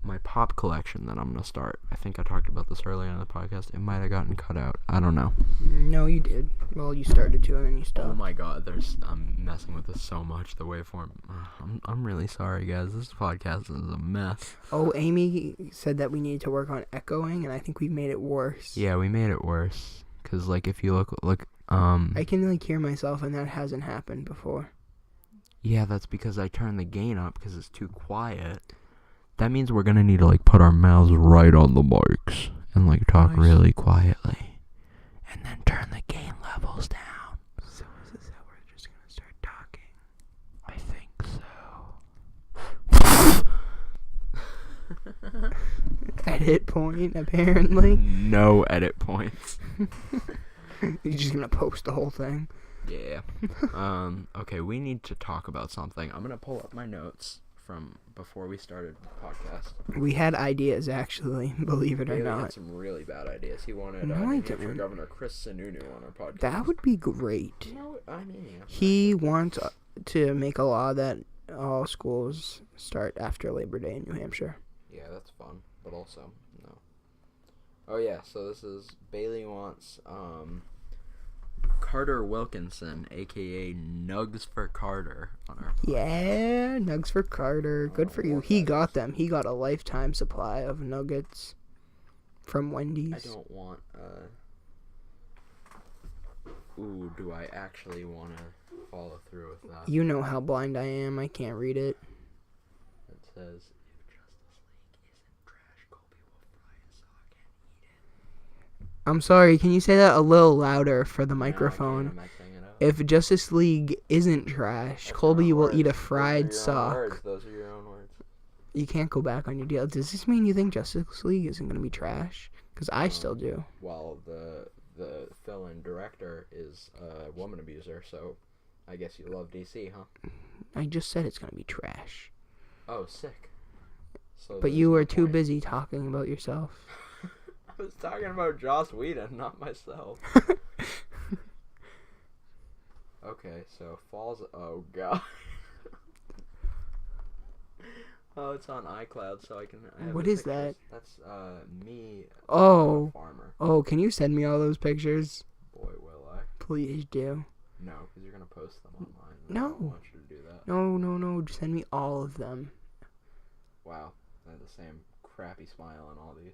[SPEAKER 1] my pop collection that I'm going to start. I think I talked about this earlier in the podcast. It might have gotten cut out. I don't know.
[SPEAKER 2] No, you did. Well, you started to and then you stopped.
[SPEAKER 1] Oh my god, I'm messing with this so much, the waveform. I'm really sorry, guys. This podcast is a mess.
[SPEAKER 2] Oh, Amy said that we needed to work on echoing, and I think we made it worse.
[SPEAKER 1] Yeah, we made it worse. Because, like, if you look,
[SPEAKER 2] I can, like, hear myself, and that hasn't happened before.
[SPEAKER 1] Yeah, that's because I turned the gain up because it's too quiet. That means we're going to need to, like, put our mouths right on the mics and, like, talk really quietly. And then turn the gain levels down.
[SPEAKER 2] So is this how we're just going to start talking?
[SPEAKER 1] I think so.
[SPEAKER 2] Edit point, apparently.
[SPEAKER 1] No edit points.
[SPEAKER 2] You're just going to post the whole thing.
[SPEAKER 1] Yeah. Okay, we need to talk about something. I'm going to pull up my notes from before we started the podcast.
[SPEAKER 2] We had ideas, actually, believe it or
[SPEAKER 1] Bailey
[SPEAKER 2] not.
[SPEAKER 1] had some really bad ideas. He wanted
[SPEAKER 2] No, I
[SPEAKER 1] New Hampshire
[SPEAKER 2] didn't.
[SPEAKER 1] Governor Chris Sununu on our podcast.
[SPEAKER 2] That would be great.
[SPEAKER 1] No, I mean,
[SPEAKER 2] He wants to make a law that all schools start after Labor Day in New Hampshire.
[SPEAKER 1] Yeah, that's fun, but also no. Oh yeah, so this is Bailey wants Carter Wilkinson, aka Nugs for Carter, on our podcast.
[SPEAKER 2] Yeah, nugs for Carter. Good for you. He got them. He got a lifetime supply of nuggets from Wendy's.
[SPEAKER 1] I don't want ooh, do I actually want to follow through with that?
[SPEAKER 2] You know how blind I am. I can't read it.
[SPEAKER 1] It says, if Justice League isn't trash, Colby will fry a sock and eat it.
[SPEAKER 2] I'm sorry. Can you say that a little louder for the microphone?
[SPEAKER 1] I'm acting it up.
[SPEAKER 2] If Justice League isn't trash, Colby will eat a fried
[SPEAKER 1] Those are your own
[SPEAKER 2] sock.
[SPEAKER 1] words. Those are your own words.
[SPEAKER 2] You can't go back on your deal. Does this mean you think Justice League isn't going to be trash? Because I still do.
[SPEAKER 1] Well, the fill-in director is a woman abuser, so I guess you love DC, huh?
[SPEAKER 2] I just said it's gonna be trash.
[SPEAKER 1] Oh, sick. So
[SPEAKER 2] But you were too busy talking about yourself.
[SPEAKER 1] I was talking about Joss Whedon, not myself. Okay, so Falls... Oh, God. Oh, it's on iCloud, so I can...
[SPEAKER 2] What is that?
[SPEAKER 1] That's, me...
[SPEAKER 2] Oh.
[SPEAKER 1] A farmer.
[SPEAKER 2] Oh, can you send me all those pictures?
[SPEAKER 1] Boy, will I.
[SPEAKER 2] Please do.
[SPEAKER 1] No, because you're going to post them online.
[SPEAKER 2] No.
[SPEAKER 1] I don't want you to do that.
[SPEAKER 2] No. Just send me all of them.
[SPEAKER 1] Wow. I have the same crappy smile on all these.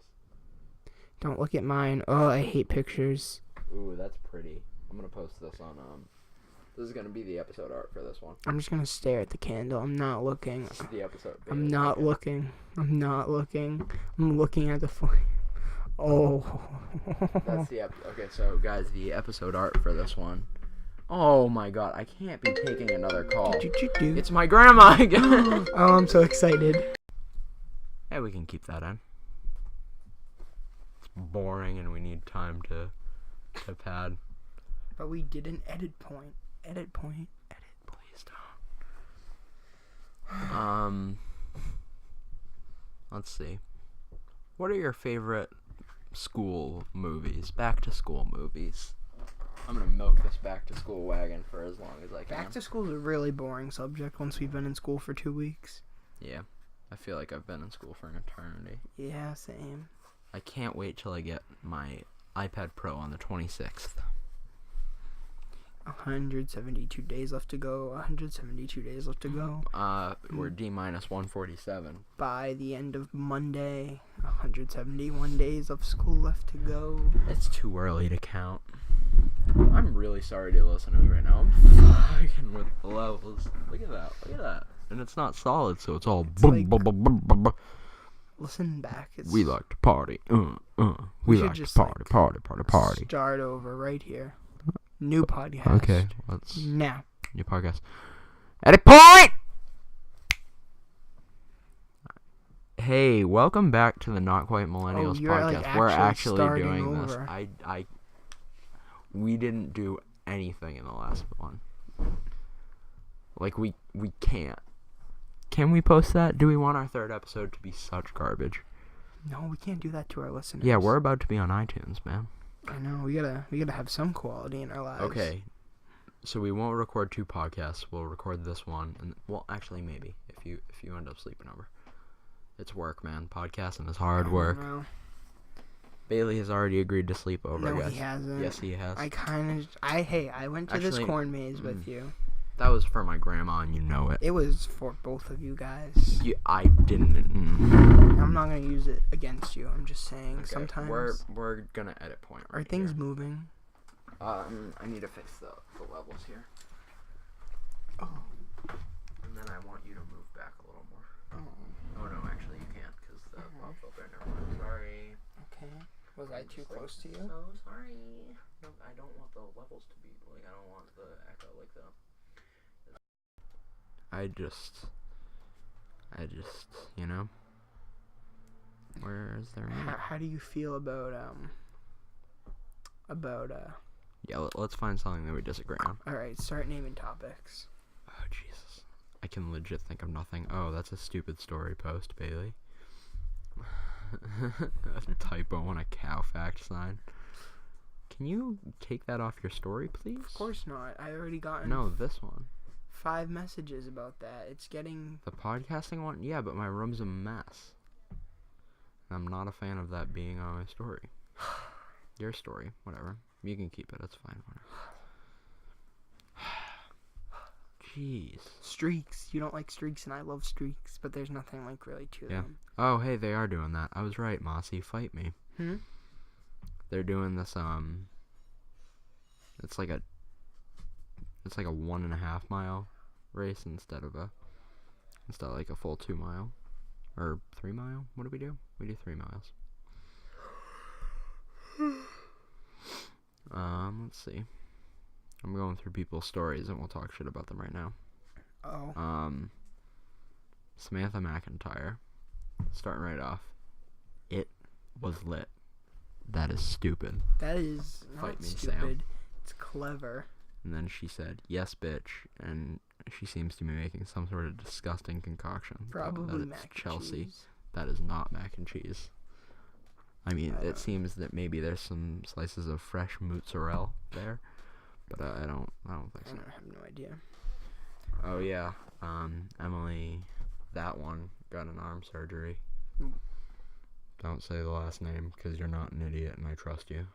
[SPEAKER 2] Don't look at mine. Oh, I hate pictures.
[SPEAKER 1] Ooh, that's pretty. I'm going to post this on, This is going to be the episode art for this one.
[SPEAKER 2] I'm just gonna stare at the candle. I'm not looking.
[SPEAKER 1] This is the episode.
[SPEAKER 2] I'm not looking. I'm looking at the flame. Oh.
[SPEAKER 1] That's the okay, so guys, the episode art for this one. Oh my god, I can't be taking another call. It's my grandma again.
[SPEAKER 2] Oh, I'm so excited.
[SPEAKER 1] Hey, we can keep that in. It's boring and we need time to pad.
[SPEAKER 2] But we did an edit point. Edit point. Edit.
[SPEAKER 1] Please don't. Let's see. What are your favorite school movies? Back to school movies. I'm gonna milk this back to school wagon for as long as I can.
[SPEAKER 2] Back to school is a really boring subject once we've been in school for 2 weeks.
[SPEAKER 1] Yeah. I feel like I've been in school for an eternity.
[SPEAKER 2] Yeah, same.
[SPEAKER 1] I can't wait till I get my iPad Pro on the 26th.
[SPEAKER 2] 172 days left to go. 172 days left to go.
[SPEAKER 1] We're D-minus 147.
[SPEAKER 2] By the end of Monday, 171 days of school left to go.
[SPEAKER 1] It's too early to count. I'm really sorry to listeners right now. I'm fucking with the levels. Look at that. Look at that. And it's not solid, so it's all
[SPEAKER 2] like- Listen back.
[SPEAKER 1] We like to party. We like to party.
[SPEAKER 2] Start over right here. New podcast.
[SPEAKER 1] Okay, let's...
[SPEAKER 2] Now.
[SPEAKER 1] New podcast. Edit point! Hey, welcome back to the Not Quite Millennials
[SPEAKER 2] you're,
[SPEAKER 1] podcast.
[SPEAKER 2] like,
[SPEAKER 1] We're
[SPEAKER 2] actually
[SPEAKER 1] actually doing
[SPEAKER 2] starting
[SPEAKER 1] this.
[SPEAKER 2] over.
[SPEAKER 1] We didn't do anything in the last one. Like, we can't. Can we post that? Do we want our third episode to be such garbage?
[SPEAKER 2] No, we can't do that to our listeners.
[SPEAKER 1] Yeah, we're about to be on iTunes, man.
[SPEAKER 2] I know. We gotta have some quality in our lives.
[SPEAKER 1] Okay. So we won't record 2 podcasts. We'll record this one, and well, actually, maybe if you end up sleeping over. It's work, man. Podcasting is hard work.
[SPEAKER 2] No.
[SPEAKER 1] Bailey has already agreed to sleep over.
[SPEAKER 2] No, he hasn't.
[SPEAKER 1] Yes, he has.
[SPEAKER 2] I went to this
[SPEAKER 1] Actually,
[SPEAKER 2] corn maze with you.
[SPEAKER 1] That was for my grandma, and you know it.
[SPEAKER 2] It was for both of you guys.
[SPEAKER 1] I didn't.
[SPEAKER 2] I'm not gonna use it against you. I'm just saying.
[SPEAKER 1] Okay,
[SPEAKER 2] sometimes
[SPEAKER 1] we're gonna edit point. Right
[SPEAKER 2] are things
[SPEAKER 1] here.
[SPEAKER 2] moving?
[SPEAKER 1] I need to fix the levels here.
[SPEAKER 2] Oh.
[SPEAKER 1] And then I want you to move back a little more.
[SPEAKER 2] Oh.
[SPEAKER 1] Oh no, actually you can't because the pop filter. Never mind. Sorry.
[SPEAKER 2] Okay. Was I too close to you?
[SPEAKER 1] So sorry. No, I don't want the levels to be like. I don't want the echo like that. I just, you know. Where is there?
[SPEAKER 2] How do you feel about
[SPEAKER 1] Yeah, let's find something that we disagree on.
[SPEAKER 2] All right, start naming topics.
[SPEAKER 1] Oh Jesus, I can legit think of nothing. Oh, that's a stupid story post, Bailey. A typo on a cow fact sign. Can you take that off your story, please?
[SPEAKER 2] Of course not. I already gotten
[SPEAKER 1] No, this one.
[SPEAKER 2] 5 messages about that. It's getting...
[SPEAKER 1] The podcasting one? Yeah, but my room's a mess. I'm not a fan of that being on my story. Your story, whatever. You can keep it, it's fine, whatever. Jeez.
[SPEAKER 2] Streaks. You don't like streaks, and I love streaks, but there's nothing, like, really to them.
[SPEAKER 1] Oh, hey, they are doing that. I was right, Mossy. Fight me. They're doing this, It's like a 1.5 mile race instead of like a full 2 mile or 3 mile. What do? We do 3 miles. Let's see. I'm going through people's stories and we'll talk shit about them right now.
[SPEAKER 2] Oh.
[SPEAKER 1] Samantha McIntyre. Starting right off. It was lit. That is stupid.
[SPEAKER 2] That is not
[SPEAKER 1] Fight me,
[SPEAKER 2] stupid.
[SPEAKER 1] Sam.
[SPEAKER 2] It's clever.
[SPEAKER 1] And then she said, "Yes, bitch," and she seems to be making some sort of disgusting concoction.
[SPEAKER 2] Probably
[SPEAKER 1] that
[SPEAKER 2] mac
[SPEAKER 1] it's
[SPEAKER 2] and
[SPEAKER 1] Chelsea.
[SPEAKER 2] cheese.
[SPEAKER 1] That is not mac and cheese. I mean,
[SPEAKER 2] I
[SPEAKER 1] it
[SPEAKER 2] don't-
[SPEAKER 1] seems that maybe there's some slices of fresh mozzarella there, but I don't think
[SPEAKER 2] I
[SPEAKER 1] so.
[SPEAKER 2] don't have no idea.
[SPEAKER 1] Oh yeah, Emily, that one got an arm surgery.
[SPEAKER 2] Mm.
[SPEAKER 1] Don't say the last name because you're not an idiot and I trust you.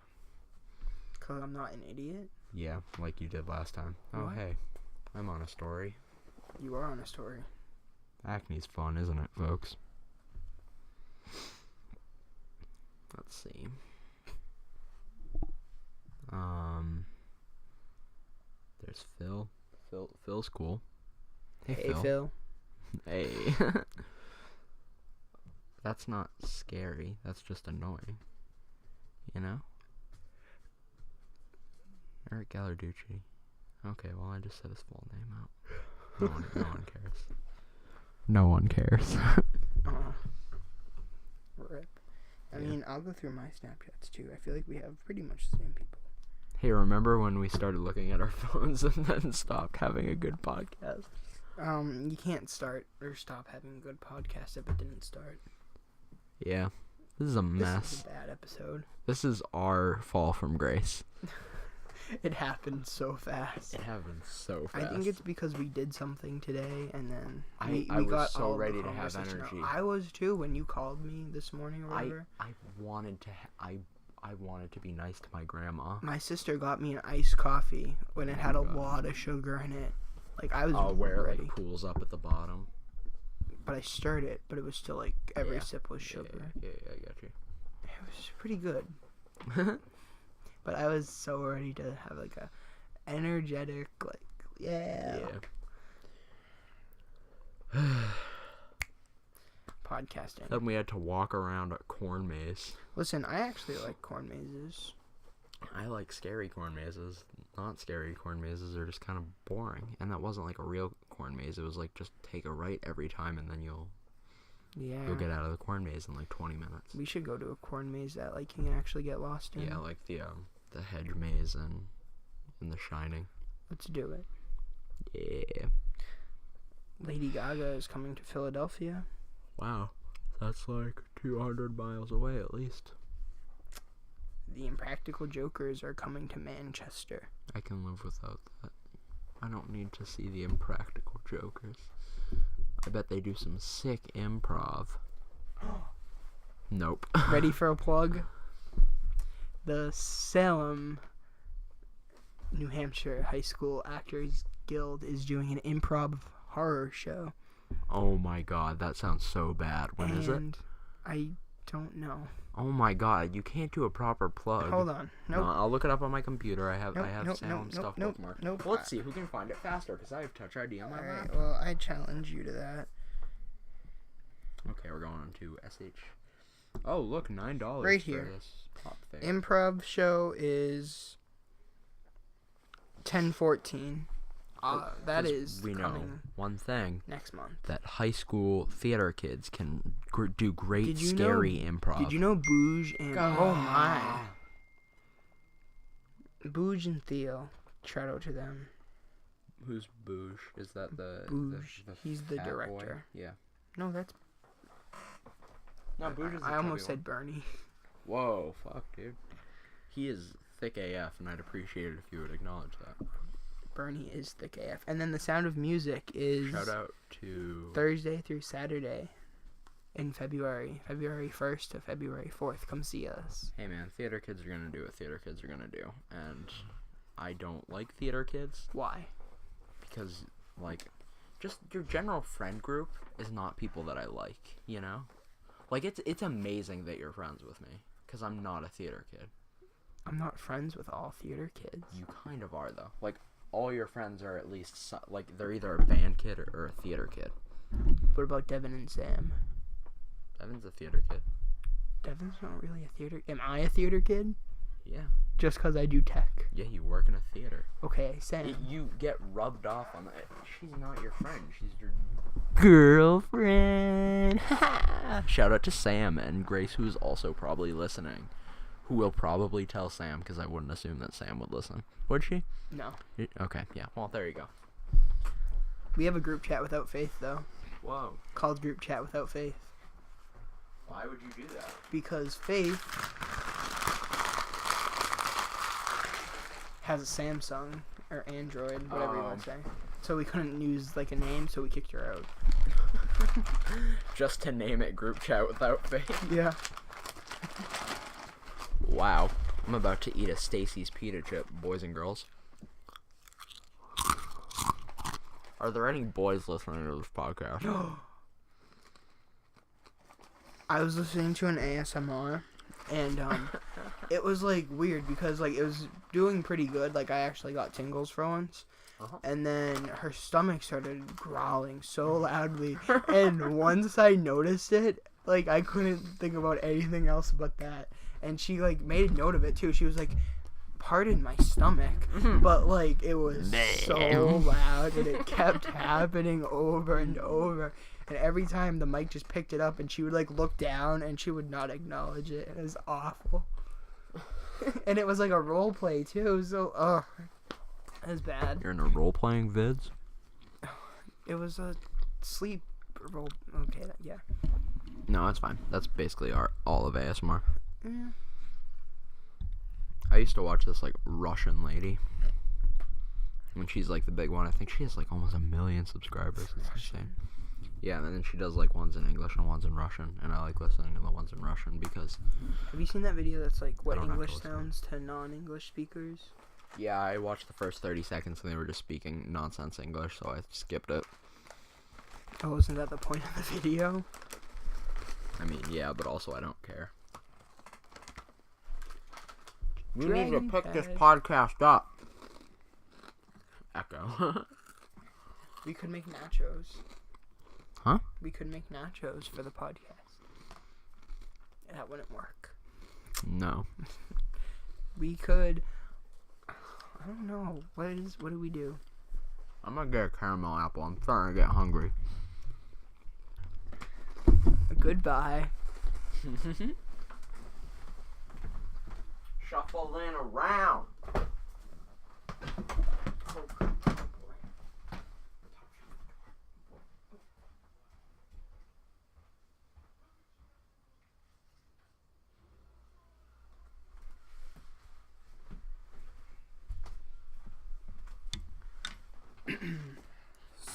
[SPEAKER 2] 'Cause I'm not an idiot.
[SPEAKER 1] Yeah, like you did last time. Oh
[SPEAKER 2] What?
[SPEAKER 1] hey, I'm on a story.
[SPEAKER 2] You are on a story.
[SPEAKER 1] Acne's fun, isn't it, folks? Let's see. There's Phil. Phil's cool.
[SPEAKER 2] Hey, Phil.
[SPEAKER 1] Hey. That's not scary. That's just annoying. You know? Eric Gallarducci. Okay, well, I just said his full name out. No one cares. No one cares.
[SPEAKER 2] Oh. Rip. I
[SPEAKER 1] Yeah.
[SPEAKER 2] mean, I'll go through my Snapchats too. I feel like we have pretty much the same people.
[SPEAKER 1] Hey, remember when we started looking at our phones and then stopped having a good podcast?
[SPEAKER 2] You can't start or stop having a good podcast if it didn't start.
[SPEAKER 1] Yeah. This is a
[SPEAKER 2] This
[SPEAKER 1] mess.
[SPEAKER 2] is a bad episode.
[SPEAKER 1] This is our fall from grace.
[SPEAKER 2] It happened so fast.
[SPEAKER 1] It happened so fast.
[SPEAKER 2] I think it's because we did something today, and then
[SPEAKER 1] I
[SPEAKER 2] we
[SPEAKER 1] was
[SPEAKER 2] got
[SPEAKER 1] so
[SPEAKER 2] all the
[SPEAKER 1] ready to have
[SPEAKER 2] conversation out.
[SPEAKER 1] energy.
[SPEAKER 2] I was too when you called me this morning or
[SPEAKER 1] I
[SPEAKER 2] whatever.
[SPEAKER 1] wanted to I wanted to be nice to my grandma.
[SPEAKER 2] My sister got me an iced coffee when it had a
[SPEAKER 1] Oh my God.
[SPEAKER 2] lot of sugar in it. Like I was
[SPEAKER 1] Where it
[SPEAKER 2] ready,
[SPEAKER 1] like pools up at the bottom.
[SPEAKER 2] but I stirred it. But it was still like every
[SPEAKER 1] Yeah.
[SPEAKER 2] sip was sugar.
[SPEAKER 1] Yeah, I got you.
[SPEAKER 2] It was pretty good. But I was so ready to have like a energetic yeah. Podcasting.
[SPEAKER 1] Then we had to walk around a corn maze.
[SPEAKER 2] Listen, I actually like corn mazes.
[SPEAKER 1] I like scary corn mazes. Not scary corn mazes are just kind of boring. And that wasn't like a real corn maze. It was like just take a right every time and then you'll get out of the corn maze in like 20 minutes.
[SPEAKER 2] We should go to a corn maze that like you can actually get lost in.
[SPEAKER 1] Yeah, like the hedge maze and The Shining.
[SPEAKER 2] Let's do it.
[SPEAKER 1] Yeah.
[SPEAKER 2] Lady Gaga is coming to Philadelphia.
[SPEAKER 1] Wow. That's like 200 miles away at least.
[SPEAKER 2] The Impractical Jokers are coming to Manchester.
[SPEAKER 1] I can live without that. I don't need to see the Impractical Jokers. I bet they do some sick improv. Nope.
[SPEAKER 2] Ready for a plug? The Salem, New Hampshire High School Actors Guild is doing an improv horror show.
[SPEAKER 1] Oh my god, that sounds so bad. When is it?
[SPEAKER 2] And I don't know.
[SPEAKER 1] Oh my god, you can't do a proper plug.
[SPEAKER 2] Hold on.
[SPEAKER 1] No,
[SPEAKER 2] Nope.
[SPEAKER 1] I'll look it up on my computer. I have
[SPEAKER 2] Nope,
[SPEAKER 1] Salem stuff
[SPEAKER 2] nope,
[SPEAKER 1] bookmarked.
[SPEAKER 2] nope.
[SPEAKER 1] Well, let's see who can find it faster because I have Touch ID on my
[SPEAKER 2] Alright,
[SPEAKER 1] map.
[SPEAKER 2] well, I challenge you to that.
[SPEAKER 1] Okay, we're going on to SH. Oh, look, $9
[SPEAKER 2] Right
[SPEAKER 1] for
[SPEAKER 2] here.
[SPEAKER 1] this pop thing.
[SPEAKER 2] Improv show is 10/14. That
[SPEAKER 1] 'Cause
[SPEAKER 2] is
[SPEAKER 1] we know
[SPEAKER 2] coming
[SPEAKER 1] one thing,
[SPEAKER 2] next month.
[SPEAKER 1] that high school theater kids can do great
[SPEAKER 2] Did you know-
[SPEAKER 1] scary improv.
[SPEAKER 2] Did you know Booge and oh my,
[SPEAKER 1] Ah.
[SPEAKER 2] Booge and Theo? Shout out to them.
[SPEAKER 1] Who's Booge? Is that the
[SPEAKER 2] Booge. He's the
[SPEAKER 1] fat boy?
[SPEAKER 2] director.
[SPEAKER 1] Yeah.
[SPEAKER 2] No, that's.
[SPEAKER 1] No, Booge is the
[SPEAKER 2] I almost
[SPEAKER 1] chubby
[SPEAKER 2] said Bernie.
[SPEAKER 1] one. Whoa, fuck, dude. He is thick AF, and I'd appreciate it if you would acknowledge that.
[SPEAKER 2] Bernie is thick AF. And then The Sound of Music is
[SPEAKER 1] Shout out to
[SPEAKER 2] Thursday through Saturday in February. February 1st to February 4th. Come see us.
[SPEAKER 1] Hey man, theater kids are gonna do what theater kids are gonna do, and I don't like theater kids
[SPEAKER 2] Why?
[SPEAKER 1] because like just your general friend group is not people that I like, you know? Like it's amazing that you're friends with me because I'm not a theater kid.
[SPEAKER 2] I'm not friends with all theater kids.
[SPEAKER 1] You kind of are though. Like all your friends are at least like they're either a band kid or a theater kid.
[SPEAKER 2] What about Devin and Sam?
[SPEAKER 1] Devin's a theater kid.
[SPEAKER 2] Devin's not really a theater. Am I a theater kid?
[SPEAKER 1] Yeah.
[SPEAKER 2] Just because I do tech.
[SPEAKER 1] Yeah, you work in a theater.
[SPEAKER 2] Okay, Sam.
[SPEAKER 1] You get rubbed off on that. She's not your friend. She's your
[SPEAKER 2] Girlfriend.
[SPEAKER 1] Shout out to Sam and Grace, who's also probably listening. who will probably tell Sam, because I wouldn't assume that Sam would listen. Would she?
[SPEAKER 2] No.
[SPEAKER 1] Okay, yeah. Well, there you go.
[SPEAKER 2] We have a group chat without Faith, though.
[SPEAKER 1] Whoa.
[SPEAKER 2] Called Group Chat Without Faith.
[SPEAKER 1] Why would you do that?
[SPEAKER 2] Because Faith has a Samsung, or Android, whatever you want to say. So we couldn't use, like, a name, so we kicked her out.
[SPEAKER 1] Just to name it Group Chat Without Faith?
[SPEAKER 2] Yeah.
[SPEAKER 1] Wow. I'm about to eat a Stacy's pita chip, boys and girls. Are there any boys listening to this podcast?
[SPEAKER 2] I was listening to an ASMR, and it was like weird because like it was doing pretty good. Like I actually got tingles for once, and then her stomach started growling so loudly, and once I noticed it, like I couldn't think about anything else but that. And she like made a note of it too. She was like, "Pardon my stomach," but like it was so loud, and it kept happening over and over. And every time the mic just picked it up, and she would like look down, and she would not acknowledge it. It was awful. And it was like a role play too, so it was bad.
[SPEAKER 1] You're in a role playing vids?
[SPEAKER 2] It was a sleep role. Okay, yeah.
[SPEAKER 1] No, that's fine. That's basically all of ASMR.
[SPEAKER 2] Yeah.
[SPEAKER 1] I used to watch this like Russian lady. When she's like the big one, I think she has like almost 1 million subscribers. It's insane. Yeah, and then she does like ones in English and ones in Russian, and I like listening to the ones in Russian because.
[SPEAKER 2] Have you seen that video that's like what English
[SPEAKER 1] to
[SPEAKER 2] sounds to non-English speakers?
[SPEAKER 1] Yeah, I watched the first 30 seconds and they were just speaking nonsense English, so I skipped it.
[SPEAKER 2] Oh, wasn't that the point of the video?
[SPEAKER 1] I mean, yeah, but also I don't care. We
[SPEAKER 2] Dragon
[SPEAKER 1] need to pick this
[SPEAKER 2] Pad.
[SPEAKER 1] podcast up. Echo.
[SPEAKER 2] We could make nachos.
[SPEAKER 1] Huh?
[SPEAKER 2] We could make nachos for the podcast. That wouldn't work.
[SPEAKER 1] No.
[SPEAKER 2] We could. I don't know. What do we do?
[SPEAKER 1] I'm gonna get a caramel apple. I'm starting to get hungry.
[SPEAKER 2] Goodbye.
[SPEAKER 1] Shuffling around.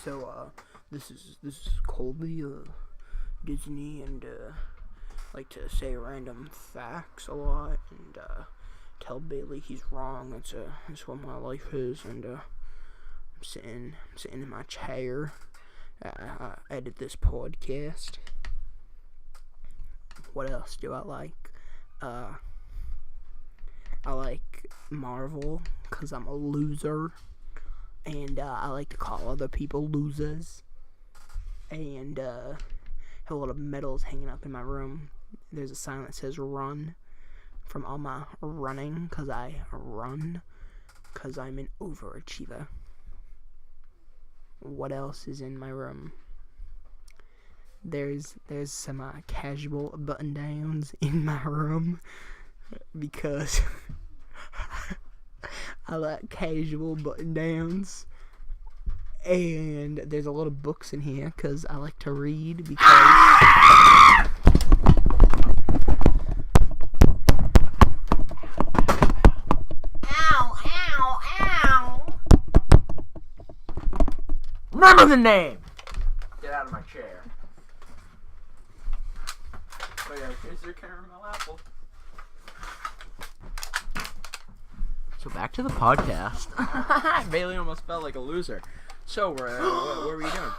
[SPEAKER 2] So, this is Colby, Disney, and, like to say random facts a lot, and, tell Bailey he's wrong. That's what my life is, and, I'm sitting in my chair. I edit this podcast. What else do I like? I like Marvel, 'cause I'm a loser. And I like to call other people losers. And have a lot of medals hanging up in my room. There's a sign that says run from all my running, 'cause I run, 'cause I'm an overachiever. What else is in my room? There's some casual button downs in my room because I like casual button downs. And there's a lot of books in here because I like to read because
[SPEAKER 3] Ow!
[SPEAKER 1] Remember the name! Get out of my chair. Oh yeah, here's your caramel apple. So back to the podcast. Bailey almost felt like a loser. So what were we doing?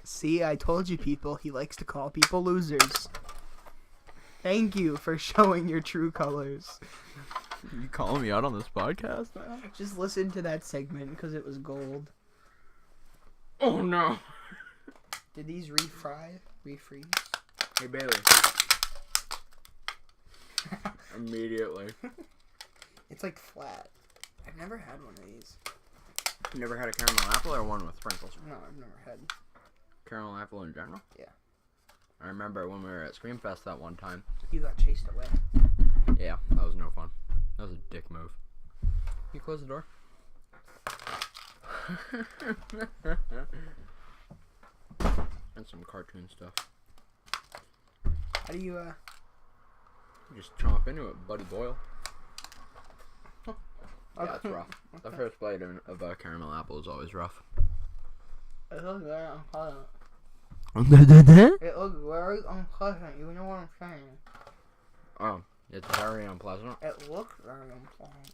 [SPEAKER 2] see, I told you people, he likes to call people losers. Thank you for showing your true colors.
[SPEAKER 1] You calling me out on this podcast now?
[SPEAKER 2] Just listen to that segment because it was gold.
[SPEAKER 1] Oh no.
[SPEAKER 2] Did these refreeze?
[SPEAKER 1] Hey Bailey. Immediately.
[SPEAKER 2] It's like flat. I've never had one of these.
[SPEAKER 1] You never had a caramel apple or one with sprinkles?
[SPEAKER 2] No, I've never had.
[SPEAKER 1] Caramel apple in general?
[SPEAKER 2] Yeah.
[SPEAKER 1] I remember when we were at Screamfest that one time.
[SPEAKER 2] You got chased away.
[SPEAKER 1] Yeah, that was no fun. That was a dick move. You close the door? And some cartoon stuff.
[SPEAKER 2] How do you,
[SPEAKER 1] You just chomp into it, Buddy Boyle. Yeah, it's rough. The first bite of a caramel apple is always rough.
[SPEAKER 2] It looks very unpleasant.
[SPEAKER 1] Oh,
[SPEAKER 2] It looks very unpleasant. You know what I'm saying?
[SPEAKER 1] it's very unpleasant.
[SPEAKER 2] It looks very unpleasant.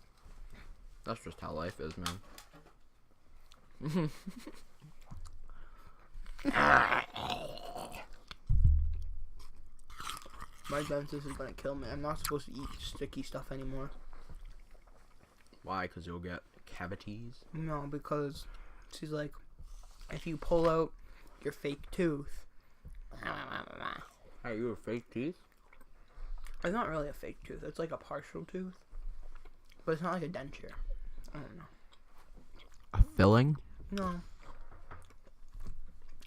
[SPEAKER 1] That's just how life is, man.
[SPEAKER 2] My dentist is gonna kill me. I'm not supposed to eat sticky stuff anymore.
[SPEAKER 1] Why? Because you'll get cavities?
[SPEAKER 2] No, because she's like, if you pull out your fake tooth.
[SPEAKER 1] Are you a fake teeth?
[SPEAKER 2] It's not really a fake tooth. It's like a partial tooth. But it's not like a denture. I don't know.
[SPEAKER 1] A filling?
[SPEAKER 2] No.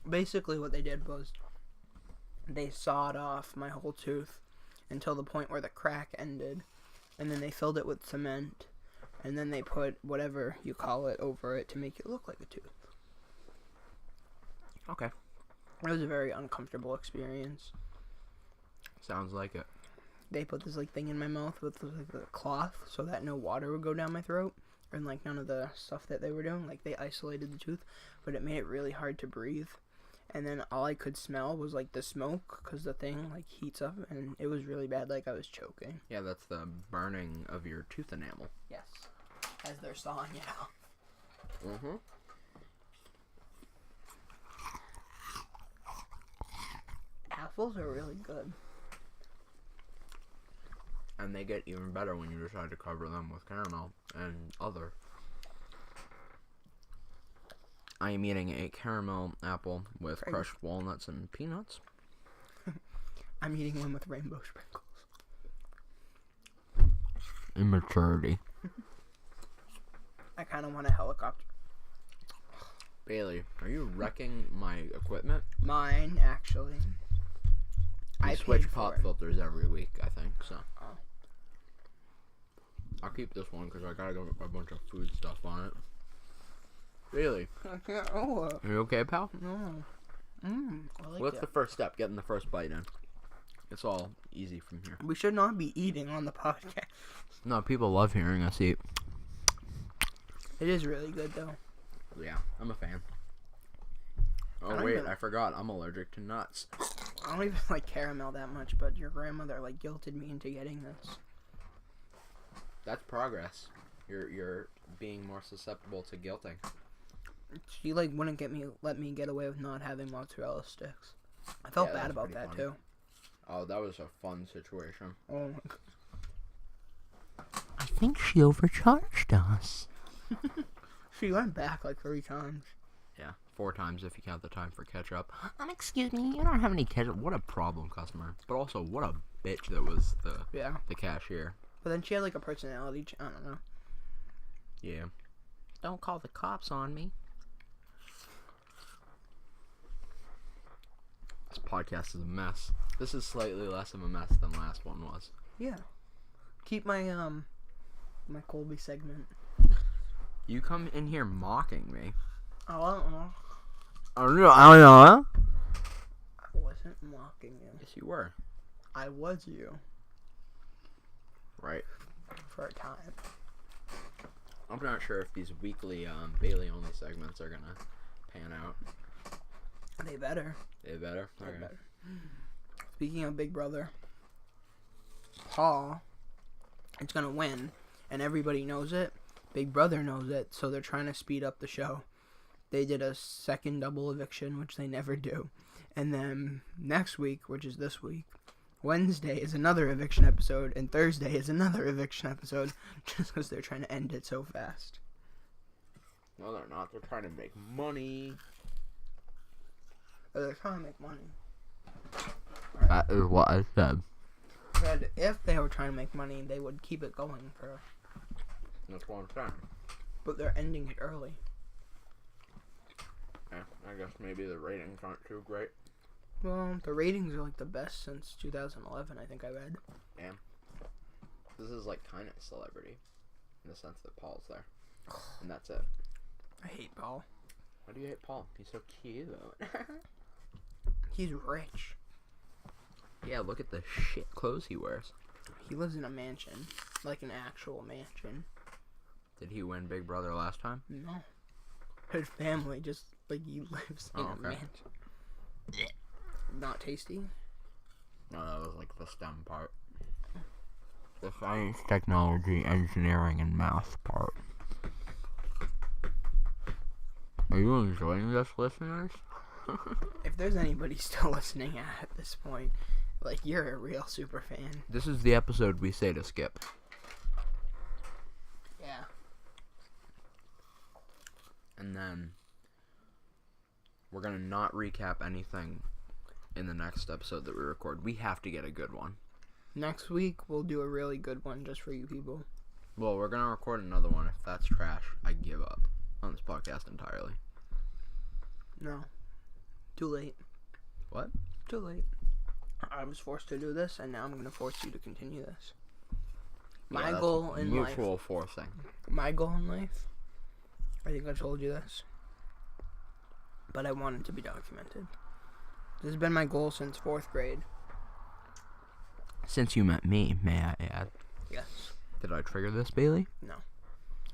[SPEAKER 2] Basically what they did was they sawed off my whole tooth until the point where the crack ended. And then they filled it with cement. And then they put whatever you call it over it to make it look like a tooth.
[SPEAKER 1] Okay.
[SPEAKER 2] It was a very uncomfortable experience.
[SPEAKER 1] Sounds like it.
[SPEAKER 2] They put this like thing in my mouth with like a cloth so that no water would go down my throat. And like none of the stuff that they were doing. Like they isolated the tooth. But it made it really hard to breathe. And then all I could smell was like the smoke. Because the thing like heats up. And it was really bad. Like I was choking.
[SPEAKER 1] Yeah, that's the burning of your tooth enamel.
[SPEAKER 2] Yes. As they're sawing it off.
[SPEAKER 1] Mm-hmm.
[SPEAKER 2] Apples are really good.
[SPEAKER 1] And they get even better when you decide to cover them with caramel and other. I am eating a caramel apple with crushed walnuts and peanuts.
[SPEAKER 2] I'm eating one with rainbow sprinkles.
[SPEAKER 1] Immaturity.
[SPEAKER 2] I kind of want a helicopter.
[SPEAKER 1] Bailey, are you wrecking my equipment?
[SPEAKER 2] Mine, actually.
[SPEAKER 1] I switch pop
[SPEAKER 2] it.
[SPEAKER 1] filters every week, I think, so.
[SPEAKER 2] Oh.
[SPEAKER 1] I'll keep this one because I got a bunch of food stuff on it. Really?
[SPEAKER 2] I can't. Oh.
[SPEAKER 1] Are you okay, pal?
[SPEAKER 2] No. I like
[SPEAKER 1] What's
[SPEAKER 2] it.
[SPEAKER 1] the first step? Getting the first bite in. It's all easy from here.
[SPEAKER 2] We should not be eating on the podcast.
[SPEAKER 1] No, people love hearing us eat.
[SPEAKER 2] It is really good, though.
[SPEAKER 1] Yeah, I'm a fan.
[SPEAKER 2] I
[SPEAKER 1] Oh,
[SPEAKER 2] don't
[SPEAKER 1] wait,
[SPEAKER 2] even-
[SPEAKER 1] I forgot. I'm allergic to nuts.
[SPEAKER 2] I don't even like caramel that much, but your grandmother like guilted me into getting this.
[SPEAKER 1] That's progress. You're being more susceptible to guilting.
[SPEAKER 2] She like wouldn't let me get away with not having mozzarella sticks. I felt
[SPEAKER 1] Yeah,
[SPEAKER 2] bad
[SPEAKER 1] that's
[SPEAKER 2] about
[SPEAKER 1] pretty
[SPEAKER 2] that
[SPEAKER 1] funny.
[SPEAKER 2] too.
[SPEAKER 1] Oh, that was a fun situation.
[SPEAKER 2] Oh my god.
[SPEAKER 1] I think she overcharged us.
[SPEAKER 2] She went back like 3 times.
[SPEAKER 1] Yeah, 4 times if you count the time for ketchup. Excuse me, you don't have any ketchup. What a problem customer. But also, what a bitch that was the cashier.
[SPEAKER 2] But then she had like a personality. I don't know.
[SPEAKER 1] Yeah. Don't call the cops on me. This podcast is a mess. This is slightly less of a mess than last one was.
[SPEAKER 2] Yeah. Keep my my Colby segment.
[SPEAKER 1] You come in here mocking me.
[SPEAKER 2] Oh, I don't know.
[SPEAKER 1] I know.
[SPEAKER 2] I wasn't mocking you.
[SPEAKER 1] Yes, you were.
[SPEAKER 2] I was you
[SPEAKER 1] Right.
[SPEAKER 2] for a time.
[SPEAKER 1] I'm not sure if these weekly Bailey-only segments are gonna pan out.
[SPEAKER 2] They better.
[SPEAKER 1] They better?
[SPEAKER 2] They
[SPEAKER 1] Okay.
[SPEAKER 2] better. Speaking of Big Brother, Paul is gonna win, and everybody knows it. Big Brother knows it, so they're trying to speed up the show. They did a second double eviction, which they never do. And then next week, which is this week, Wednesday is another eviction episode, and Thursday is another eviction episode, just because they're trying to end it so fast.
[SPEAKER 1] No, they're not. They're trying to make money.
[SPEAKER 2] But they're trying to make money.
[SPEAKER 1] That is what I said.
[SPEAKER 2] But if they were trying to make money, they would keep it going for...
[SPEAKER 1] That's what I'm saying.
[SPEAKER 2] But they're ending it early.
[SPEAKER 1] Yeah, I guess maybe the ratings aren't too great.
[SPEAKER 2] Well, the ratings are like the best since 2011, I think I read.
[SPEAKER 1] Damn. This is like kind of celebrity, in the sense that Paul's there, and that's it.
[SPEAKER 2] I hate Paul.
[SPEAKER 1] Why do you hate Paul? He's so cute.
[SPEAKER 2] He's rich.
[SPEAKER 1] Yeah, look at the shit clothes he wears.
[SPEAKER 2] He lives in a mansion, like an actual mansion.
[SPEAKER 1] Did he win Big Brother last time?
[SPEAKER 2] No. His family just, like, he lives in a mansion. Not tasty?
[SPEAKER 1] No, that was like the STEM part. The science, technology, engineering, and math part. Are you enjoying this, listeners?
[SPEAKER 2] If there's anybody still listening at this point, like, you're a real super fan.
[SPEAKER 1] This is the episode we say to skip.
[SPEAKER 2] Yeah.
[SPEAKER 1] And then we're going to not recap anything in the next episode that we record. We have to get a good one.
[SPEAKER 2] Next week, we'll do a really good one just for you people.
[SPEAKER 1] Well, we're going to record another one. If that's trash, I give up on this podcast entirely.
[SPEAKER 2] No. Too late.
[SPEAKER 1] What?
[SPEAKER 2] Too late. I was forced to do this, and now I'm going to force you to continue this. My goal in life.
[SPEAKER 1] Mutual forcing.
[SPEAKER 2] My goal in life. I think I told you this. But I want it to be documented. This has been my goal since 4th grade.
[SPEAKER 1] Since you met me, may I add?
[SPEAKER 2] Yes.
[SPEAKER 1] Did I trigger this, Bailey?
[SPEAKER 2] No.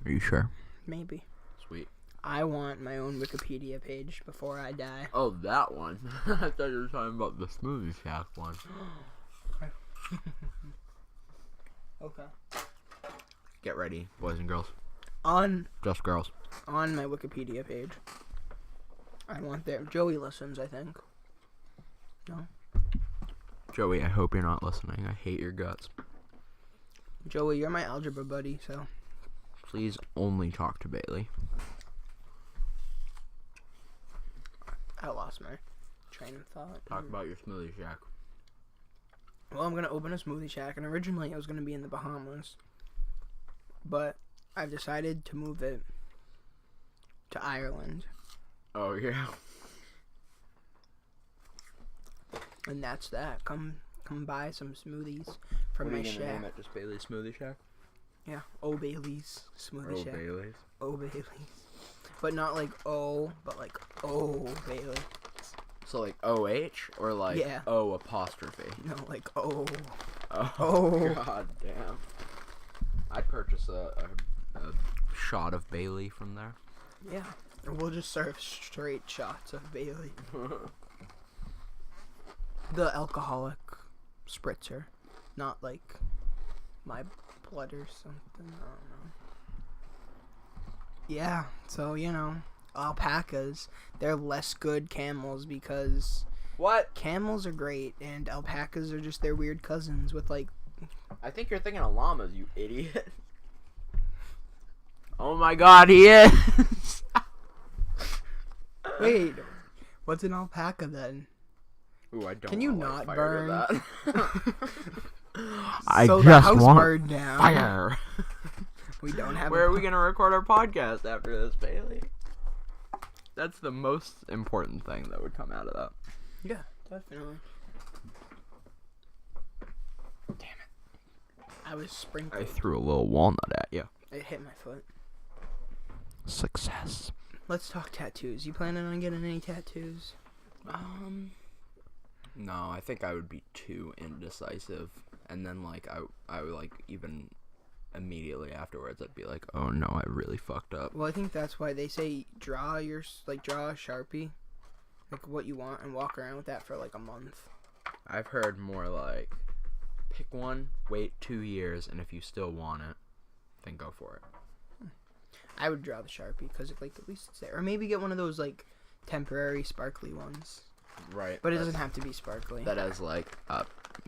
[SPEAKER 1] Are you sure?
[SPEAKER 2] Maybe.
[SPEAKER 1] Sweet.
[SPEAKER 2] I want my own Wikipedia page before I die.
[SPEAKER 1] Oh, that one. I thought you were talking about the Smoothie Shack one.
[SPEAKER 2] Okay.
[SPEAKER 1] Get ready, boys and girls. Just girls.
[SPEAKER 2] On my Wikipedia page. I want there. Joey listens, I think. No?
[SPEAKER 1] Joey, I hope you're not listening. I hate your guts.
[SPEAKER 2] Joey, you're my algebra buddy, so.
[SPEAKER 1] Please only talk to Bailey.
[SPEAKER 2] I lost my train of thought.
[SPEAKER 1] Talk about your Smoothie Shack.
[SPEAKER 2] Well, I'm going to open a smoothie shack, and originally it was going to be in the Bahamas. But I've decided to move it to Ireland.
[SPEAKER 1] Oh, yeah.
[SPEAKER 2] And that's that. Come buy some smoothies from my shack.
[SPEAKER 1] Name it just Bailey's Smoothie Shack?
[SPEAKER 2] Yeah, O'Bailey's Smoothie Shack.
[SPEAKER 1] Bailey's.
[SPEAKER 2] O'Bailey's. But not like O, but like O'Bailey.
[SPEAKER 1] So like O-H or like O apostrophe?
[SPEAKER 2] No, like O.
[SPEAKER 1] Oh. God damn. I'd purchase a shot of Bailey from there.
[SPEAKER 2] Yeah. Or we'll just serve straight shots of Bailey. The alcoholic spritzer. Not like my blood or something. I don't know. Yeah, so, you know, alpacas, they're less good camels because...
[SPEAKER 1] What?
[SPEAKER 2] Camels are great, and alpacas are just their weird cousins with, like...
[SPEAKER 1] I think you're thinking of llamas, you idiot. Oh my god, he is!
[SPEAKER 2] Wait, what's an alpaca then?
[SPEAKER 1] Ooh, I don't
[SPEAKER 2] Can you
[SPEAKER 1] want
[SPEAKER 2] not
[SPEAKER 1] fire
[SPEAKER 2] burn?
[SPEAKER 1] That.
[SPEAKER 2] So the house burned down.
[SPEAKER 1] Fire.
[SPEAKER 2] We don't have.
[SPEAKER 1] Where are we gonna record our podcast after this, Bailey? That's the most important thing that would come out of that.
[SPEAKER 2] Yeah, definitely. Damn it! I was sprinkling.
[SPEAKER 1] I threw a little walnut at you.
[SPEAKER 2] It hit my foot.
[SPEAKER 1] Success.
[SPEAKER 2] Let's talk tattoos. You planning on getting any tattoos?
[SPEAKER 1] No, I think I would be too indecisive, and then like I would like even immediately afterwards I'd be like, oh no, I really fucked up.
[SPEAKER 2] Well, I think that's why they say draw a Sharpie, like what you want, and walk around with that for like a month.
[SPEAKER 1] I've heard more like pick one, wait 2 years, and if you still want it, then go for it.
[SPEAKER 2] I would draw the Sharpie because like at least it's there, or maybe get one of those like temporary sparkly ones.
[SPEAKER 1] Right.
[SPEAKER 2] But it doesn't have to be sparkly.
[SPEAKER 1] That has like a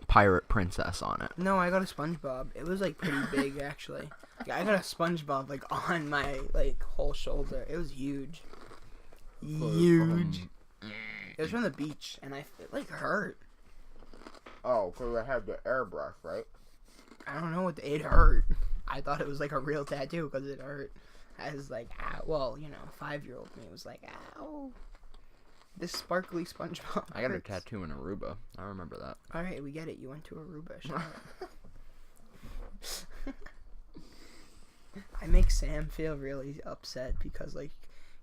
[SPEAKER 1] pirate princess on it.
[SPEAKER 2] No, I got a SpongeBob. It was like pretty big actually. Yeah, I got a SpongeBob like on my like whole shoulder. It was huge. Huge. It was from the beach, and it like hurt.
[SPEAKER 1] Oh, because I had the airbrush, right?
[SPEAKER 2] I don't know what it hurt. I thought it was like a real tattoo because it hurt. I was like, ow. Well, you know, 5-year-old me was like, ow. This sparkly SpongeBob.
[SPEAKER 1] I got a
[SPEAKER 2] hurts.
[SPEAKER 1] tattoo in Aruba. I remember that.
[SPEAKER 2] All right, we get it. You went to Aruba. Shut up. I make Sam feel really upset because, like,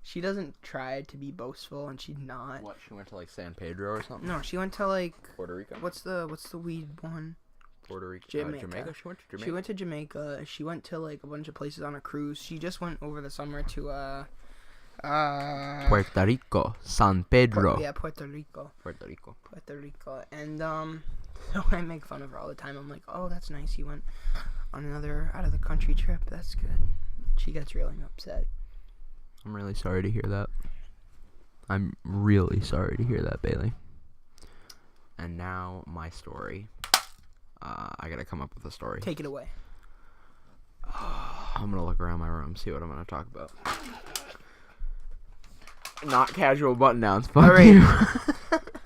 [SPEAKER 2] she doesn't try to be boastful, and she's not.
[SPEAKER 1] What? She went to like San Pedro or something?
[SPEAKER 2] No, she went to, like,
[SPEAKER 1] Puerto Rico.
[SPEAKER 2] what's the weed one?
[SPEAKER 1] Puerto Rico.
[SPEAKER 2] Jamaica.
[SPEAKER 1] Jamaica. She went to Jamaica.
[SPEAKER 2] She went to Jamaica. She went to, like, a bunch of places on a cruise. She just went over the summer to
[SPEAKER 1] Puerto Rico, San Pedro.
[SPEAKER 2] Puerto Rico.
[SPEAKER 1] Puerto Rico.
[SPEAKER 2] Puerto Rico. And so I make fun of her all the time. I'm like, oh, that's nice. You went on another out of the country trip. That's good. She gets really upset.
[SPEAKER 1] I'm really sorry to hear that. I'm really sorry to hear that, Bailey. And now my story. I gotta come up with a story.
[SPEAKER 2] Take it away.
[SPEAKER 1] I'm gonna look around my room, see what I'm gonna talk about. Not casual button downs. Fuck
[SPEAKER 2] Alright.
[SPEAKER 1] you.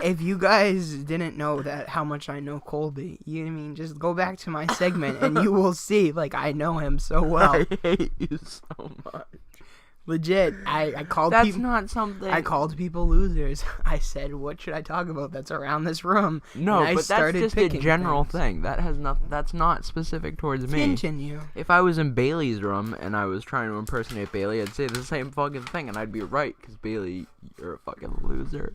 [SPEAKER 2] If you guys didn't know that how much I know Colby, you know what I mean, just go back to my segment and you will see, like, I know him so well.
[SPEAKER 1] I hate you so much.
[SPEAKER 2] Legit, I called
[SPEAKER 1] That's
[SPEAKER 2] people.
[SPEAKER 1] not something.
[SPEAKER 2] I called people losers. I said, "What should I talk about that's around this room?"
[SPEAKER 1] No,
[SPEAKER 2] and I
[SPEAKER 1] but that's
[SPEAKER 2] started
[SPEAKER 1] just a
[SPEAKER 2] picking
[SPEAKER 1] general
[SPEAKER 2] things.
[SPEAKER 1] thing. That has not. That's not specific towards me.
[SPEAKER 2] Continue.
[SPEAKER 1] If I was in Bailey's room and I was trying to impersonate Bailey, I'd say the same fucking thing, and I'd be right, because Bailey, you're a fucking loser.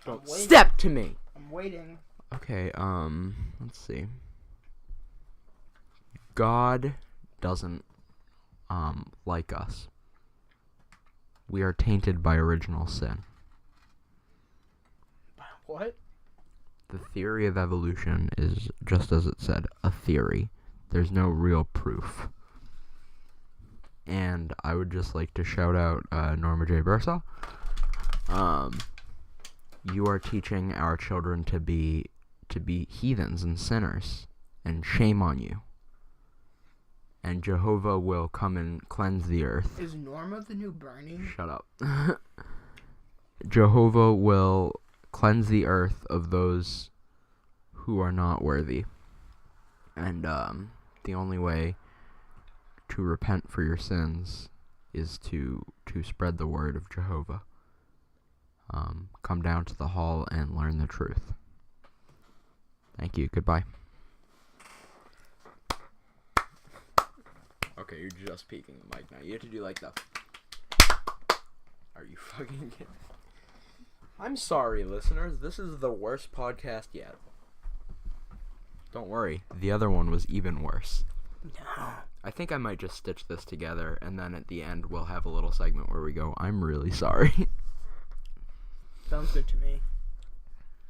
[SPEAKER 1] Don't step to me.
[SPEAKER 2] I'm waiting.
[SPEAKER 1] Okay, let's see. God doesn't, like us. We are tainted by original sin.
[SPEAKER 2] What?
[SPEAKER 1] The theory of evolution is, just as it said, a theory. There's no real proof. And I would just like to shout out Norma J. Bursaw. You are teaching our children to be heathens and sinners, and shame on you. And Jehovah will come and cleanse the earth.
[SPEAKER 2] Is Norma the new Bernie?
[SPEAKER 1] Shut up. Jehovah will cleanse the earth of those who are not worthy. And the only way to repent for your sins is to spread the word of Jehovah. Come down to the hall and learn the truth. Thank you. Goodbye. Okay, you're just peeking the mic now. You have to do like the... Are you fucking kidding? I'm sorry, listeners. This is the worst podcast yet. Don't worry. The other one was even worse.
[SPEAKER 2] No.
[SPEAKER 1] I think I might just stitch this together, and then at the end we'll have a little segment where we go, I'm really sorry.
[SPEAKER 2] Sounds good to me.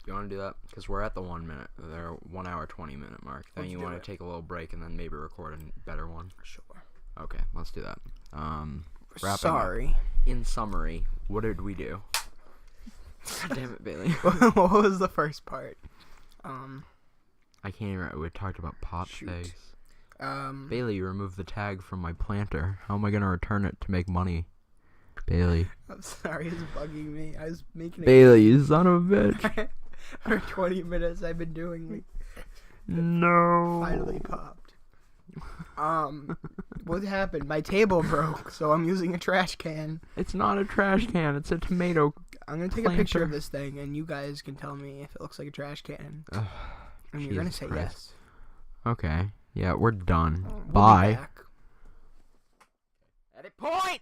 [SPEAKER 1] You want to do that? Because we're at the 1 minute, the 1 hour 20 minute mark. Then
[SPEAKER 2] Let's
[SPEAKER 1] you
[SPEAKER 2] do
[SPEAKER 1] want
[SPEAKER 2] it.
[SPEAKER 1] to take a little break and then maybe record a better one.
[SPEAKER 2] Sure.
[SPEAKER 1] Okay, let's do that. Wrapping up.
[SPEAKER 2] Sorry.
[SPEAKER 1] In summary, what did we do? God damn it, Bailey.
[SPEAKER 2] What was the first part?
[SPEAKER 1] I can't even. We talked about pop
[SPEAKER 2] Shoot.
[SPEAKER 1] things.
[SPEAKER 2] Um.
[SPEAKER 1] Bailey, you removed the tag from my planter. How am I gonna return it to make money? Bailey.
[SPEAKER 2] I'm sorry, it's bugging me. I was making it.
[SPEAKER 1] Bailey, you son of a bitch.
[SPEAKER 2] For 20 minutes, I've been doing it.
[SPEAKER 1] No.
[SPEAKER 2] Finally popped. What happened? My table broke, so I'm using a trash can.
[SPEAKER 1] It's not a trash can. It's a tomato.
[SPEAKER 2] I'm gonna take a picture
[SPEAKER 1] Planter.
[SPEAKER 2] of this thing, and you guys can tell me if it looks like a trash can.
[SPEAKER 1] Ugh,
[SPEAKER 2] And you're gonna
[SPEAKER 1] Jesus
[SPEAKER 2] say
[SPEAKER 1] Christ.
[SPEAKER 2] yes.
[SPEAKER 1] Okay. Yeah, we're done.
[SPEAKER 2] We'll be
[SPEAKER 1] Bye.
[SPEAKER 2] back.
[SPEAKER 1] Edit point.